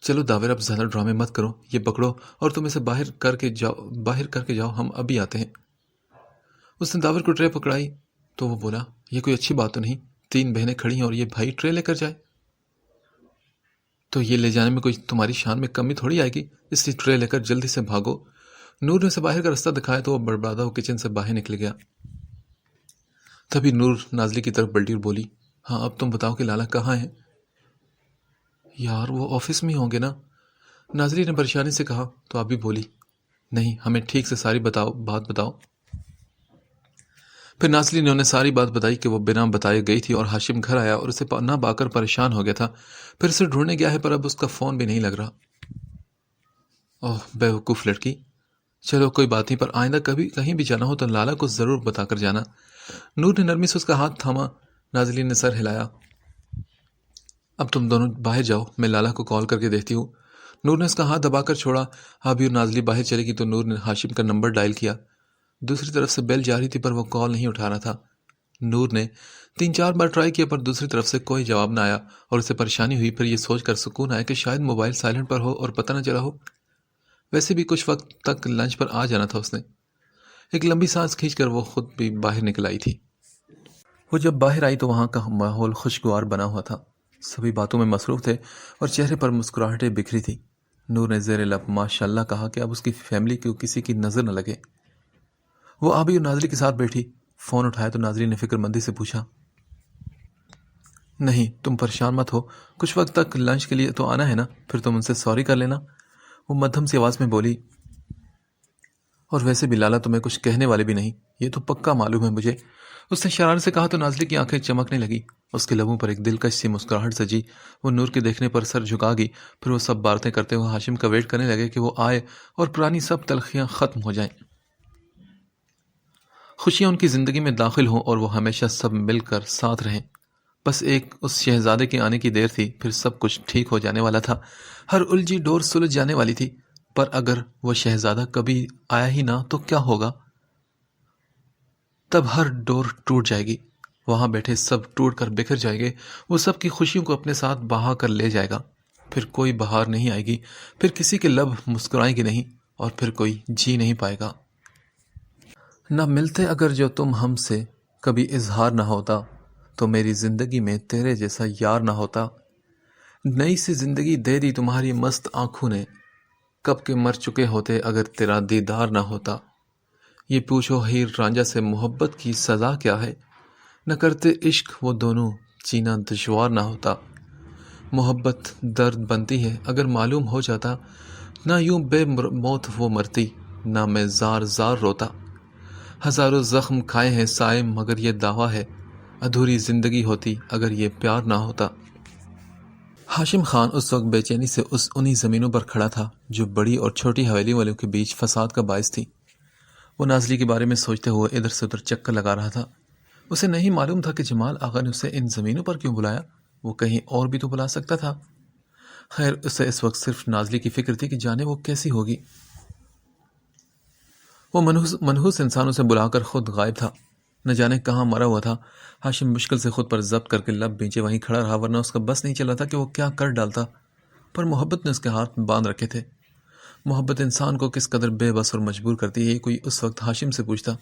چلو داور، اب زیادہ ڈرامے مت کرو، یہ پکڑو اور تم اسے باہر کر کے جاؤ، ہم ابھی آتے ہیں۔ اس نے داور کو ٹرے پکڑائی تو وہ بولا، یہ کوئی اچھی بات تو نہیں، 3 بہنیں کھڑی ہیں اور یہ بھائی ٹرے لے کر جائے۔ تو یہ لے جانے میں کوئی تمہاری شان میں کمی تھوڑی آئے گی، اس لیے ٹرے لے کر جلدی سے بھاگو۔ نور نے اسے باہر کا راستہ دکھایا تو وہ بڑبڑاتا وہ کچن سے باہر نکل گیا۔ تبھی نور نازلی کی طرف پلٹی اور بولی، ہاں اب تم بتاؤ کہ لالا کہاں ہے؟ یار وہ آفس میں ہی ہوں گے نا، نازلی نے پریشانی سے کہا تو ابھی بولی، نہیں ہمیں ٹھیک سے ساری بات بتاؤ۔ پھر نازلی نے انہیں ساری بات بتائی کہ وہ بنا بتائے گئی تھی اور ہاشم گھر آیا اور اسے نہ پا کر پریشان ہو گیا تھا، پھر اسے ڈھونڈنے گیا ہے پر اب اس کا فون بھی نہیں لگ رہا۔ اوہ بیوقوف لڑکی، چلو کوئی بات نہیں، پر آئندہ کبھی کہیں بھی جانا ہو تو لالا کو ضرور بتا کر جانا۔ نور نے نرمی سے اس کا ہاتھ تھاما، نازلی نے سر ہلایا۔ اب تم دونوں باہر جاؤ، میں لالا کو کال کر کے دیکھتی ہوں۔ نور نے اس کا ہاتھ دبا کر چھوڑا۔ ابھی اور نازلی باہر چلے گی تو نور نے ہاشم کا نمبر ڈائل کیا۔ دوسری طرف سے بیل جا رہی تھی پر وہ کال نہیں اٹھا رہا تھا۔ نور نے 3-4 بار ٹرائی کیا پر دوسری طرف سے کوئی جواب نہ آیا اور اسے پریشانی ہوئی، پھر یہ سوچ کر سکون آیا کہ شاید موبائل سائلنٹ پر ہو اور پتہ نہ چلا ہو۔ ویسے بھی کچھ وقت تک لنچ پر آ جانا تھا اس نے۔ ایک لمبی سانس کھینچ کر وہ خود بھی باہر نکل آئی تھی۔ وہ جب باہر آئی تو وہاں کا ماحول خوشگوار بنا ہوا تھا، سبھی باتوں میں مصروف تھے اور چہرے پر مسکراہٹیں بکھری تھی۔ نور نے زیر لب ماشاء اللہ کہا کہ اب اس کی فیملی کو کسی کی نظر نہ لگے۔ وہ آبی اور نازلی کے ساتھ بیٹھی، فون اٹھایا تو نازلی نے فکر مندی سے پوچھا، نہیں تم پریشان مت ہو، کچھ وقت تک لنچ کے لیے تو آنا ہے نا، پھر تم ان سے سوری کر لینا، وہ مدھم سی آواز میں بولی۔ اور ویسے بھی لالا تمہیں کچھ کہنے والے بھی نہیں، یہ تو پکا معلوم ہے مجھے، اس نے شرارت سے کہا تو نازلی کی آنکھیں چمکنے لگی، اس کے لبوں پر ایک دلکش سی مسکراہٹ سجی۔ وہ نور کے دیکھنے پر سر جھکا گئی، پھر وہ سب باتیں کرتے ہوئے ہاشم کا ویٹ کرنے لگے کہ وہ آئے اور پرانی سب تلخیاں ختم ہو جائیں، خوشیاں ان کی زندگی میں داخل ہوں اور وہ ہمیشہ سب مل کر ساتھ رہیں۔ بس ایک اس شہزادے کے آنے کی دیر تھی، پھر سب کچھ ٹھیک ہو جانے والا تھا، ہر الجھی ڈور سلجھ جانے والی تھی۔ پر اگر وہ شہزادہ کبھی آیا ہی نہ تو کیا ہوگا؟ تب ہر ڈور ٹوٹ جائے گی، وہاں بیٹھے سب ٹوٹ کر بکھر جائیں گے، وہ سب کی خوشیوں کو اپنے ساتھ بہا کر لے جائے گا، پھر کوئی بہار نہیں آئے گی، پھر کسی کے لب مسکرائیں گے نہیں اور پھر کوئی جی نہیں پائے گا۔ نہ ملتے اگر جو تم ہم سے، کبھی اظہار نہ ہوتا تو میری زندگی میں تیرے جیسا یار نہ ہوتا، نئی سی زندگی دے دی تمہاری مست آنکھوں نے، کب کے مر چکے ہوتے اگر تیرا دیدار نہ ہوتا۔ یہ پوچھو ہیر رانجھا سے محبت کی سزا کیا ہے، نہ کرتے عشق وہ دونوں جینا دشوار نہ ہوتا۔ محبت درد بنتی ہے اگر معلوم ہو جاتا، نہ یوں بے موت وہ مرتی، نہ میں زار زار روتا۔ ہزاروں زخم کھائے ہیں صائب مگر یہ دعویٰ ہے، ادھوری زندگی ہوتی اگر یہ پیار نہ ہوتا۔ ہاشم خان اس وقت بے چینی سے انہی زمینوں پر کھڑا تھا جو بڑی اور چھوٹی حویلی والوں کے بیچ فساد کا باعث تھی۔ وہ نازلی کے بارے میں سوچتے ہوئے ادھر سے ادھر چکر لگا رہا تھا۔ اسے نہیں معلوم تھا کہ جمال آغا نے اسے ان زمینوں پر کیوں بلایا، وہ کہیں اور بھی تو بلا سکتا تھا۔ خیر اسے اس وقت صرف نازلی کی فکر تھی کہ جانے وہ کیسی ہوگی۔ وہ منحوس انسانوں سے بلا کر خود غائب تھا، نہ جانے کہاں مرا ہوا تھا۔ ہاشم مشکل سے خود پر ضبط کر کے لب بیچے وہیں کھڑا رہا، ورنہ اس کا بس نہیں چلا تھا کہ وہ کیا کر ڈالتا، پر محبت نے اس کے ہاتھ باندھ رکھے تھے۔ محبت انسان کو کس قدر بے بس اور مجبور کرتی ہے، یہ کوئی اس وقت ہاشم سے پوچھتا۔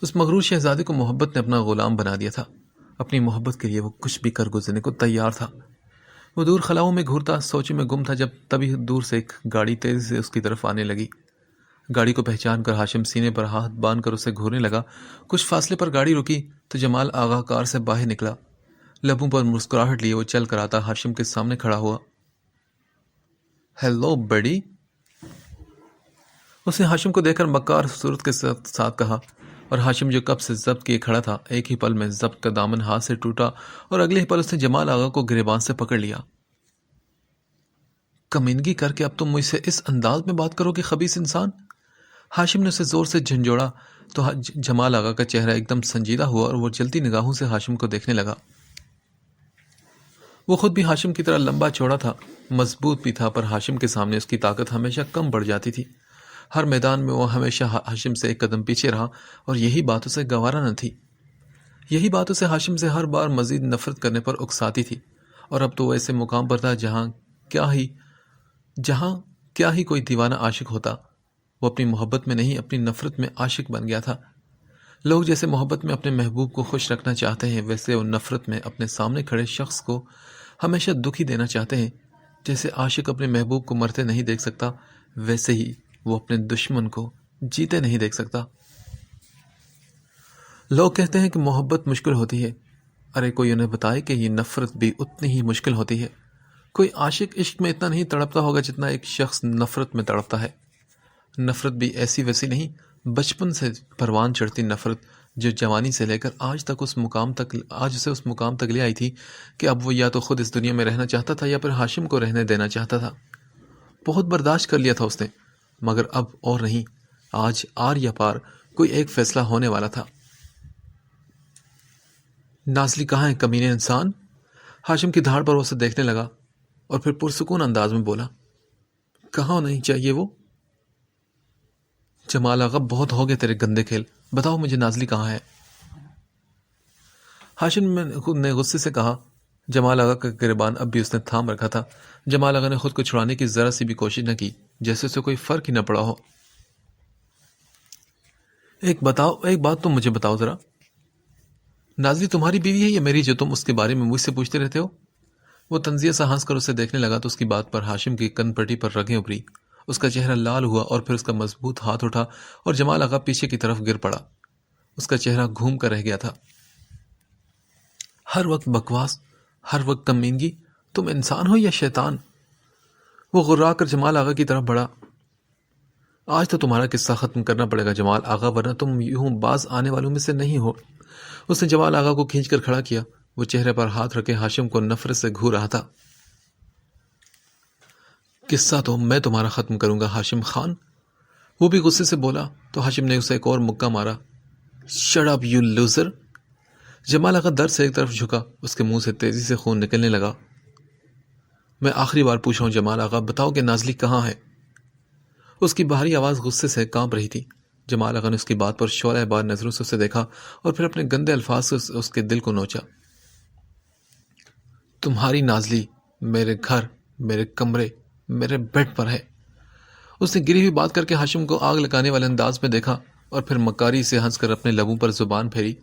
اس مغرور شہزادے کو محبت نے اپنا غلام بنا دیا تھا، اپنی محبت کے لیے وہ کچھ بھی کر گزرنے کو تیار تھا۔ وہ دور خلاؤں میں گھورتا سوچوں میں گم تھا جب تبھی دور سے ایک گاڑی تیزی سے اس کی طرف آنے لگی۔ گاڑی کو پہچان کر ہاشم سینے پر ہاتھ باندھ کر اسے گھورنے لگا۔ کچھ فاصلے پر گاڑی رکی تو جمال آغا کار سے باہر نکلا، لبوں پر مسکراہٹ لیے وہ چل کر آتا ہاشم کے سامنے کھڑا ہوا۔ ہیلو بڈی، اس نے ہاشم کو دیکھ کر مکار صورت کے ساتھ کہا، اور ہاشم جو کب سے ضبط کیے کھڑا تھا ایک ہی پل میں ضبط کا دامن ہاتھ سے ٹوٹا اور اگلے ہی پل اس نے جمال آغا کو گریبان سے پکڑ لیا۔ کمینگی کر کے اب تم مجھ سے اس انداز میں بات کرو گے خبیث انسان؟ ہاشم نے اسے زور سے جھنجھوڑا تو جمال آغا کا چہرہ ایک دم سنجیدہ ہوا اور وہ جلتی نگاہوں سے ہاشم کو دیکھنے لگا۔ وہ خود بھی ہاشم کی طرح لمبا چوڑا تھا، مضبوط بھی تھا، پر ہاشم کے سامنے اس کی طاقت ہمیشہ کم بڑھ جاتی تھی۔ ہر میدان میں وہ ہمیشہ ہاشم سے ایک قدم پیچھے رہا اور یہی بات اسے گوارا نہ تھی۔ یہی بات اسے ہاشم سے ہر بار مزید نفرت کرنے پر اکساتی تھی، اور اب تو وہ ایسے مقام پر تھا جہاں کیا ہی کوئی دیوانہ عاشق ہوتا۔ وہ اپنی محبت میں نہیں اپنی نفرت میں عاشق بن گیا تھا۔ لوگ جیسے محبت میں اپنے محبوب کو خوش رکھنا چاہتے ہیں، ویسے وہ نفرت میں اپنے سامنے کھڑے شخص کو ہمیشہ دکھ ہی دینا چاہتے ہیں. جیسے عاشق اپنے محبوب کو مرتے نہیں دیکھ سکتا، ویسے ہی وہ اپنے دشمن کو جیتے نہیں دیکھ سکتا. لوگ کہتے ہیں کہ محبت مشکل ہوتی ہے. ارے کوئی انہیں بتائے کہ یہ نفرت بھی اتنی ہی مشکل ہوتی ہے. کوئی عاشق عشق میں اتنا نہیں تڑپتا ہوگا جتنا ایک شخص نفرت میں تڑپتا ہے. نفرت بھی ایسی ویسی نہیں، بچپن سے پروان چڑھتی نفرت جو جوانی سے لے کر آج اسے اس مقام تک لے آئی تھی کہ اب وہ یا تو خود اس دنیا میں رہنا چاہتا تھا یا پھر ہاشم کو رہنے دینا چاہتا تھا. بہت برداشت کر لیا تھا اس نے، مگر اب اور نہیں. آج آر یا پار کوئی ایک فیصلہ ہونے والا تھا. نازلی کہاں ہے کمینے انسان؟ ہاشم کی دھاڑ پر وہ اسے دیکھنے لگا اور پھر پرسکون انداز میں بولا، کہاں ہونا چاہیے وہ؟ جمال آغا بہت ہو گئے تیرے گندے کھیل، بتاؤ مجھے نازلی کہاں ہے؟ ہاشم نے غصے سے کہا. جمال آغا کا گریبان اب بھی اس نے تھام رکھا تھا. جمال آغا نے خود کو چھڑانے کی ذرا سی بھی کوشش نہ کی، جیسے اسے کوئی فرق ہی نہ پڑا ہو. ایک بات تم مجھے بتاؤ ذرا، نازلی تمہاری بیوی ہے یا میری جو تم اس کے بارے میں مجھ سے پوچھتے رہتے ہو؟ وہ طنزیہ سا ہنس کر اسے دیکھنے لگا تو اس کی بات پر ہاشم کی کن پٹی پر رگیں ابری. اس کا چہرہ لال ہوا اور پھر اس کا مضبوط ہاتھ اٹھا اور جمال آغا پیچھے کی طرف گر پڑا. اس کا چہرہ گھوم کر رہ گیا تھا. ہر وقت بکواس، ہر وقت کمینگی، تم انسان ہو یا شیطان؟ وہ غرا کر جمال آغا کی طرف بڑھا. آج تو تمہارا قصہ ختم کرنا پڑے گا جمال آغا، ورنہ تم یوں باز آنے والوں میں سے نہیں ہو. اس نے جمال آغا کو کھینچ کر کھڑا کیا. وہ چہرے پر ہاتھ رکھے ہاشم کو نفرت سے گھور رہا تھا. قصہ تو میں تمہارا ختم کروں گا ہاشم خان. وہ بھی غصے سے بولا تو ہاشم نے اسے ایک اور مکہ مارا. Shut up you loser. Jamal Agha در سے ایک طرف جھکا. اس کے منہ سے تیزی سے خون نکلنے لگا. میں آخری بار پوچھ رہا ہوں جمال آغا، بتاؤ کہ نازلی کہاں ہے؟ اس کی باہری آواز غصے سے کانپ رہی تھی. جمال آغا نے اس کی بات پر شعلہ بار نظروں سے اسے دیکھا اور پھر اپنے گندے الفاظ سے اس کے دل کو نوچا. تمہاری نازلی میرے گھر، میرے کمرے، میرے بیڈ پر ہے. اس نے گری ہوئی بات کر کے ہاشم کو آگ لگانے والے انداز میں دیکھا اور پھر مکاری سے ہنس کر اپنے لبوں پر زبان پھیری.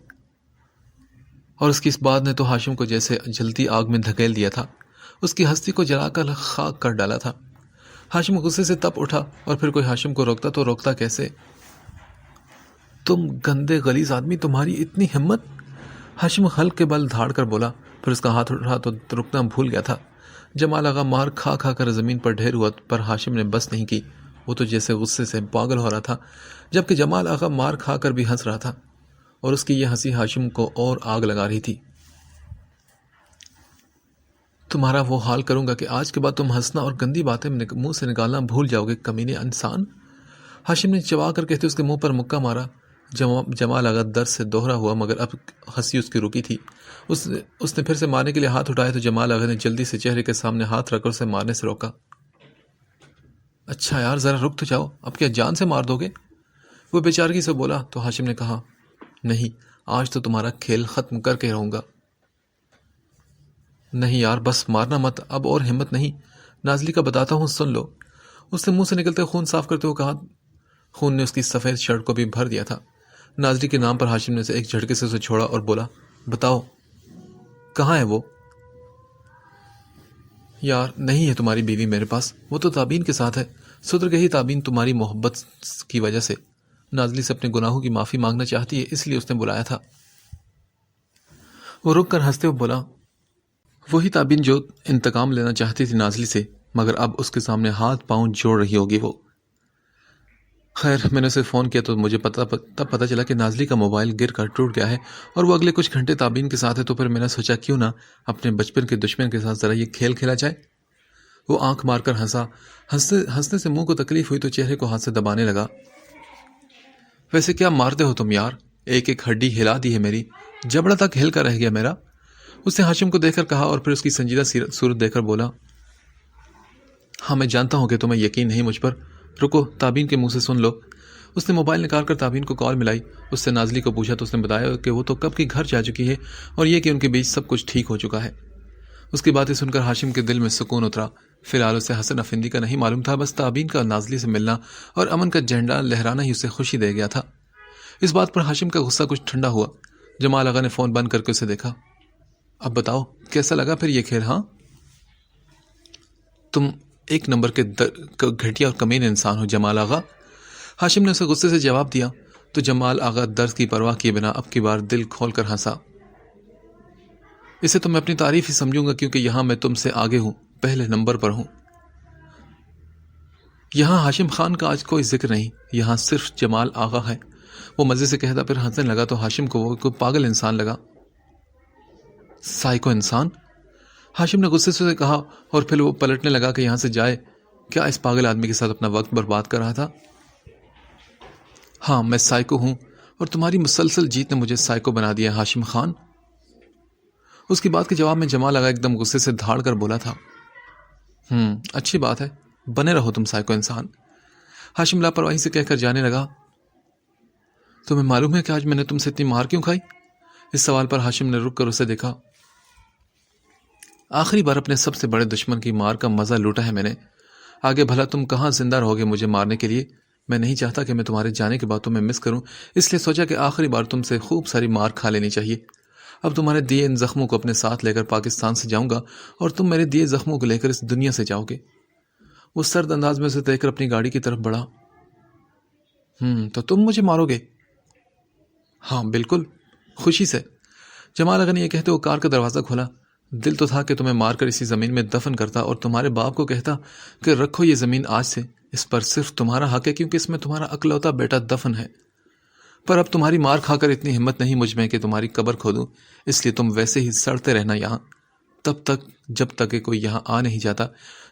اور اس کی اس بات نے تو ہاشم کو جیسے جلتی آگ میں دھکیل دیا تھا. اس کی ہستی کو جلا کر خاک کر ڈالا تھا. ہاشم غصے سے تپ اٹھا اور پھر کوئی ہاشم کو روکتا تو روکتا کیسے؟ تم گندے غلیظ آدمی، تمہاری اتنی ہمت! ہاشم حلق کے بل دھاڑ کر بولا. پھر اس کا ہاتھ اٹھا تو رکنا بھول گیا تھا. جمال آغا مار کھا کھا کر زمین پر ڈھیر ہوا پر ہاشم نے بس نہیں کی. وہ تو جیسے غصے سے پاگل ہو رہا تھا، جبکہ جمال آغا مار کھا کر بھی ہنس رہا تھا اور اس کی یہ ہنسی ہاشم کو اور آگ لگا رہی تھی. تمہارا وہ حال کروں گا کہ آج کے بعد تم ہنسنا اور گندی باتیں منہ سے نکالنا بھول جاؤ گے کمینے انسان. ہاشم نے چبا کر کہتے اس کے منہ پر مکہ مارا. جمال آغا درد سے دوہرا ہوا مگر اب ہنسی اس کی رکی تھی. اس نے پھر سے مارنے کے لیے ہاتھ اٹھائے تو جمال آغا نے جلدی سے چہرے کے سامنے ہاتھ رکھ کر اسے مارنے سے روکا. اچھا یار ذرا رک تو جاؤ، اب کیا جان سے مار دو گے؟ وہ بیچارگی سے بولا تو ہاشم نے کہا، نہیں آج تو تمہارا کھیل ختم کر کے رہوں گا. نہیں یار بس مارنا مت، اب اور ہمت نہیں. نازلی کا بتاتا ہوں سن لو. اس نے منہ سے نکلتے خون صاف کرتے ہوئے کہا. خون نے اس کی سفید شرٹ کو بھی بھر دیا تھا. نازلی کے نام پر ہاشم نے اسے ایک جھٹکے سے اسے چھوڑا اور بولا، بتاؤ کہاں ہے وہ؟ یار نہیں ہے تمہاری بیوی میرے پاس، وہ تو تابین کے ساتھ ہے. سدھر گئی تابین تمہاری محبت کی وجہ سے. نازلی سے اپنے گناہوں کی معافی مانگنا چاہتی ہے، اس لیے اس نے بلایا تھا. وہ رک کر ہنستے ہوئے بولا، وہی تابین جو انتقام لینا چاہتی تھی نازلی سے، مگر اب اس کے سامنے ہاتھ پاؤں جوڑ رہی ہوگی وہ. خیر میں نے اسے فون کیا تو مجھے تب پتا چلا کہ نازلی کا موبائل گر کر ٹوٹ گیا ہے اور وہ اگلے کچھ گھنٹے تابین کے ساتھ ہے. تو پھر میں نے سوچا کیوں نہ اپنے بچپن کے دشمن کے ساتھ ذرا یہ کھیل کھیلا جائے. وہ آنکھ مار کر ہنسا. ہنسنے سے منہ کو تکلیف ہوئی تو چہرے کو ہاتھ سے دبانے لگا. ویسے کیا مارتے ہو تم یار، ایک ایک ہڈی ہلا دی ہے میری، جبڑا تک ہل کر رہ گیا میرا. اس نے ہاشم کو دیکھ کر کہا اور پھر اس کی سنجیدہ صورت دیکھ کر بولا، ہاں میں جانتا ہوں کہ تمہیں یقین نہیں مجھ پر. رکو تابین کے منہ سے سن لو. اس نے موبائل نکال کر تابین کو کال ملائی. اس سے نازلی کو پوچھا تو اس نے بتایا کہ وہ تو کب کی گھر جا چکی ہے اور یہ کہ ان کے بیچ سب کچھ ٹھیک ہو چکا ہے. اس کی باتیں سن کر ہاشم کے دل میں سکون اترا. فی الحال اسے حسن افندی کا نہیں معلوم تھا، بس تابین کا نازلی سے ملنا اور امن کا جھنڈا لہرانا ہی اسے خوشی دے گیا تھا. اس بات پر ہاشم کا غصہ کچھ ٹھنڈا ہوا. جمال آغا نے فون بند کر کے اسے دیکھا. اب بتاؤ کیسا لگا پھر یہ کھیل؟ ہاں تم ایک نمبر کے گھٹیا اور کمین انسان ہو جمال آغا۔ ہاشم نے اسے غصے سے جواب دیا تو جمال آغا درد کی پرواہ کیے بنا اب کی بار دل کھول کر ہنسا۔ اسے تو میں اپنی تعریف ہی سمجھوں گا کیونکہ یہاں میں تم سے آگے ہوں، پہلے نمبر پر ہوں۔ یہاں ہاشم خان کا آج کوئی ذکر نہیں، یہاں صرف جمال آغا ہے۔ وہ مزے سے کہتا پھر ہنسنے لگا تو ہاشم کو وہ کوئی پاگل انسان لگا۔ سائیکو انسان؟ ہاشم نے غصے سے کہا اور پھر وہ پلٹنے لگا کہ یہاں سے جائے۔ کیا اس پاگل آدمی کے ساتھ اپنا وقت برباد کر رہا تھا؟ ہاں میں سائیکو ہوں اور تمہاری مسلسل جیت نے مجھے سائیکو بنا دیا ہاشم خان۔ اس کی بات کے جواب میں جمال آغا ایک دم غصے سے دھاڑ کر بولا تھا۔ اچھی بات ہے، بنے رہو تم سائیکو انسان۔ ہاشم لاپرواہی سے کہہ کر جانے لگا۔ تمہیں معلوم ہے کہ آج میں نے تم سے اتنی مار کیوں کھائی؟ اس سوال پر ہاشم نے رک کر اسے دیکھا۔ آخری بار اپنے سب سے بڑے دشمن کی مار کا مزہ لوٹا ہے میں نے، آگے بھلا تم کہاں زندہ رہوگے مجھے مارنے کے لیے؟ میں نہیں چاہتا کہ میں تمہارے جانے کے بعد تمہیں مس کروں، اس لیے سوچا کہ آخری بار تم سے خوب ساری مار کھا لینی چاہیے۔ اب تمہارے دیے ان زخموں کو اپنے ساتھ لے کر پاکستان سے جاؤں گا اور تم میرے دیے زخموں کو لے کر اس دنیا سے جاؤ گے۔ وہ سرد انداز میں اسے دیکھ کر اپنی گاڑی کی طرف بڑھا۔ تو تم مجھے مارو گے؟ ہاں بالکل، خوشی سے۔ جمال آغا نے یہ کہتے وہ کار کا دروازہ کھولا۔ دل تو تھا کہ تمہیں مار کر اسی زمین میں دفن کرتا اور تمہارے باپ کو کہتا کہ رکھو یہ زمین آج سے، اس پر صرف تمہارا حق ہے کیونکہ اس میں تمہارا اکلوتا بیٹا دفن ہے۔ پر اب تمہاری مار کھا کر اتنی ہمت نہیں مجھ میں کہ تمہاری قبر کھودوں، اس لیے تم ویسے ہی سڑتے رہنا یہاں تب تک جب تک کہ کوئی یہاں آ نہیں جاتا،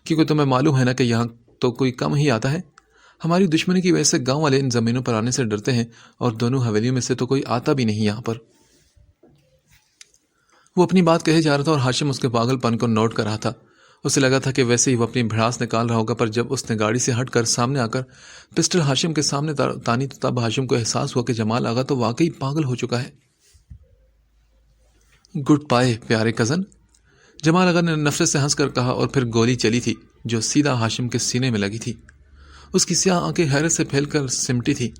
کیونکہ تمہیں معلوم ہے نا کہ یہاں تو کوئی کم ہی آتا ہے۔ ہماری دشمنی کی وجہ سے گاؤں والے ان زمینوں پر آنے سے ڈرتے ہیں اور دونوں حویلیوں میں سے تو کوئی آتا بھی نہیں یہاں پر۔ وہ اپنی بات کہے جا رہا تھا اور ہاشم اس کے پاگل پن کو نوٹ کر رہا تھا۔ اسے لگا تھا کہ ویسے ہی وہ اپنی بھڑاس نکال رہا ہوگا، پر جب اس نے گاڑی سے ہٹ کر سامنے آ کر پسٹل ہاشم کے سامنے تانی تو تب ہاشم کو احساس ہوا کہ جمال آغا تو واقعی پاگل ہو چکا ہے۔ گڈ بائے پیارے کزن، جمال آغا نے نفرت سے ہنس کر کہا اور پھر گولی چلی تھی جو سیدھا ہاشم کے سینے میں لگی تھی۔ اس کی سیاہ آنکھیں حیرت سے پھیل کر سمٹی تھی،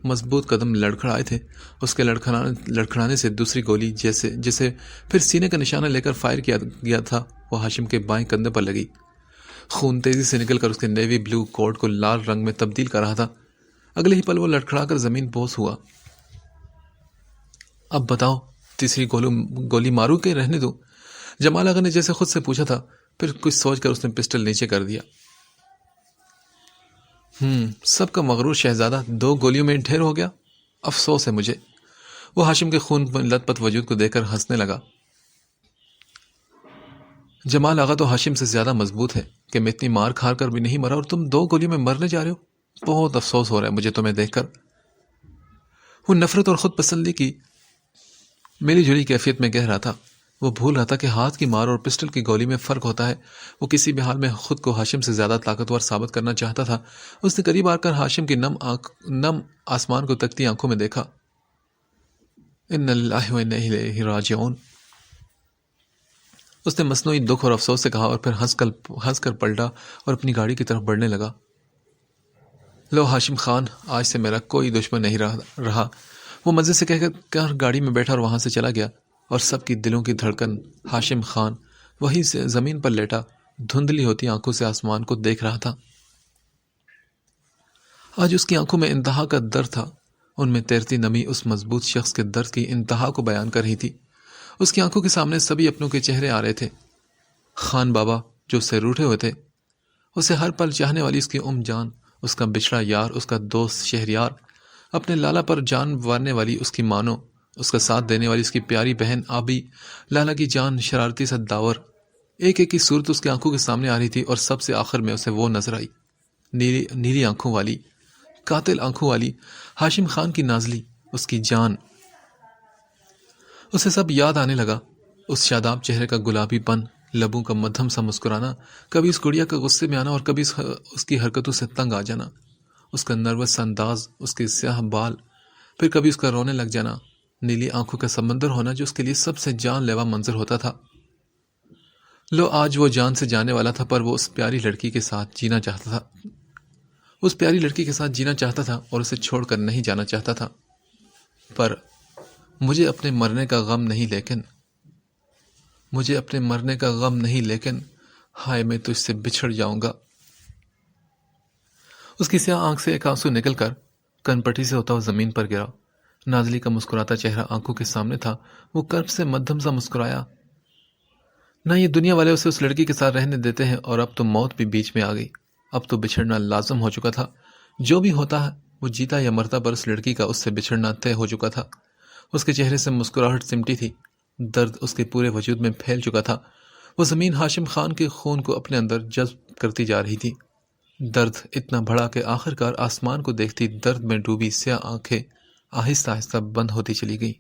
مضبوط قدم لڑکھڑائے تھے۔ اس کے لڑکھڑانے سے دوسری گولی جسے پھر سینے کا نشانہ لے کر فائر کیا گیا تھا وہ ہاشم کے بائیں کندھے پر لگی۔ خون تیزی سے نکل کر اس کے نیوی بلو کوٹ کو لال رنگ میں تبدیل کر رہا تھا۔ اگلے ہی پل وہ لڑکھڑا کر زمین بوس ہوا۔ اب بتاؤ تیسری گولی ماروں کہ رہنے دوں؟ جمال آغا نے جیسے خود سے پوچھا تھا، پھر کچھ سوچ کر اس نے پسٹل نیچے کر دیا۔ سب کا مغرور شہزادہ 2 گولیوں میں ڈھیر ہو گیا، افسوس ہے مجھے۔ وہ ہاشم کے خون میں لت پت وجود کو دیکھ کر ہنسنے لگا۔ جمال آغا تو ہاشم سے زیادہ مضبوط ہے کہ میں اتنی مار کھا کر بھی نہیں مرا اور تم 2 گولیوں میں مرنے جا رہے ہو، بہت افسوس ہو رہا ہے مجھے تمہیں دیکھ کر۔ وہ نفرت اور خود پسندی کی ملی جلی کیفیت میں کہہ رہا تھا۔ وہ بھول رہا تھا کہ ہاتھ کی مار اور پسٹل کی گولی میں فرق ہوتا ہے۔ وہ کسی بھی حال میں خود کو ہاشم سے زیادہ طاقتور ثابت کرنا چاہتا تھا۔ اس نے قریب آ کر ہاشم کی نم آسمان کو تکتی آنکھوں میں دیکھا۔ ان اللہ و انا الیہ راجعون، اس نے مصنوعی دکھ اور افسوس سے کہا اور پھر ہنس کر پلٹا اور اپنی گاڑی کی طرف بڑھنے لگا۔ لو ہاشم خان، آج سے میرا کوئی دشمن نہیں رہا۔ وہ مزے سے کہہ کر گاڑی میں بیٹھا اور وہاں سے چلا گیا اور سب کی دلوں کی دھڑکن ہاشم خان وہیں سے زمین پر لیٹا دھندلی ہوتی آنکھوں سے آسمان کو دیکھ رہا تھا۔ آج اس کی آنکھوں میں انتہا کا درد تھا، ان میں تیرتی نمی اس مضبوط شخص کے درد کی انتہا کو بیان کر رہی تھی۔ اس کی آنکھوں کے سامنے سبھی اپنوں کے چہرے آ رہے تھے۔ خان بابا جو اس سے روٹھے ہوئے تھے، اسے ہر پل چاہنے والی اس کی جان، اس کا بچھڑا یار، اس کا دوست شہریار، اپنے لالا پر جان وارنے والی اس کی مانو، اس کا ساتھ دینے والی اس کی پیاری بہن آبی، لالا کی جان شرارتی سا داور، ایک ایک کی صورت اس کی آنکھوں کے سامنے آ رہی تھی اور سب سے آخر میں اسے وہ نظر آئی، نیلی آنکھوں والی، قاتل آنکھوں والی ہاشم خان کی نازلی، اس کی جان۔ اسے سب یاد آنے لگا، اس شاداب چہرے کا گلابی پن، لبوں کا مدھم سا مسکرانا، کبھی اس گڑیا کا غصے میں آنا اور کبھی اس کی حرکتوں سے تنگ آ جانا، اس کا نروس انداز، اس کے سیاہ بال، پھر کبھی اس کا رونے لگ جانا، نیلی آنکھوں کا سمندر ہونا جو اس کے لیے سب سے جان لیوا منظر ہوتا تھا۔ لو آج وہ جان سے جانے والا تھا، پر وہ اس پیاری لڑکی کے ساتھ جینا چاہتا تھا، اس پیاری لڑکی کے ساتھ جینا چاہتا تھا اور اسے چھوڑ کر نہیں جانا چاہتا تھا۔ پر مجھے اپنے مرنے کا غم نہیں لیکن ہائے میں تجھ سے بچھڑ جاؤں گا۔ اس کی سیاہ آنکھ سے ایک آنسو نکل کر کن پٹی سے ہوتا ہوا زمین پر گرا۔ نازلی کا مسکراتا چہرہ آنکھوں کے سامنے تھا۔ وہ کرب سے مدھم سا مسکرایا۔ نہ یہ دنیا والے اسے اس لڑکی کے ساتھ رہنے دیتے ہیں، اور اب تو موت بھی بیچ میں آ گئی۔ اب تو بچھڑنا لازم ہو چکا تھا۔ جو بھی ہوتا ہے وہ جیتا یا مرتا، پر اس لڑکی کا اس سے بچھڑنا طے ہو چکا تھا۔ اس کے چہرے سے مسکراہٹ سمٹی تھی۔ درد اس کے پورے وجود میں پھیل چکا تھا۔ وہ زمین ہاشم خان کے خون کو اپنے اندر جذب کرتی جا رہی تھی۔ درد اتنا بڑا کہ آخر کار آسمان کو دیکھتی درد میں ڈوبی سیاہ آنکھیں آہستہ آہستہ بند ہوتی چلی گئی۔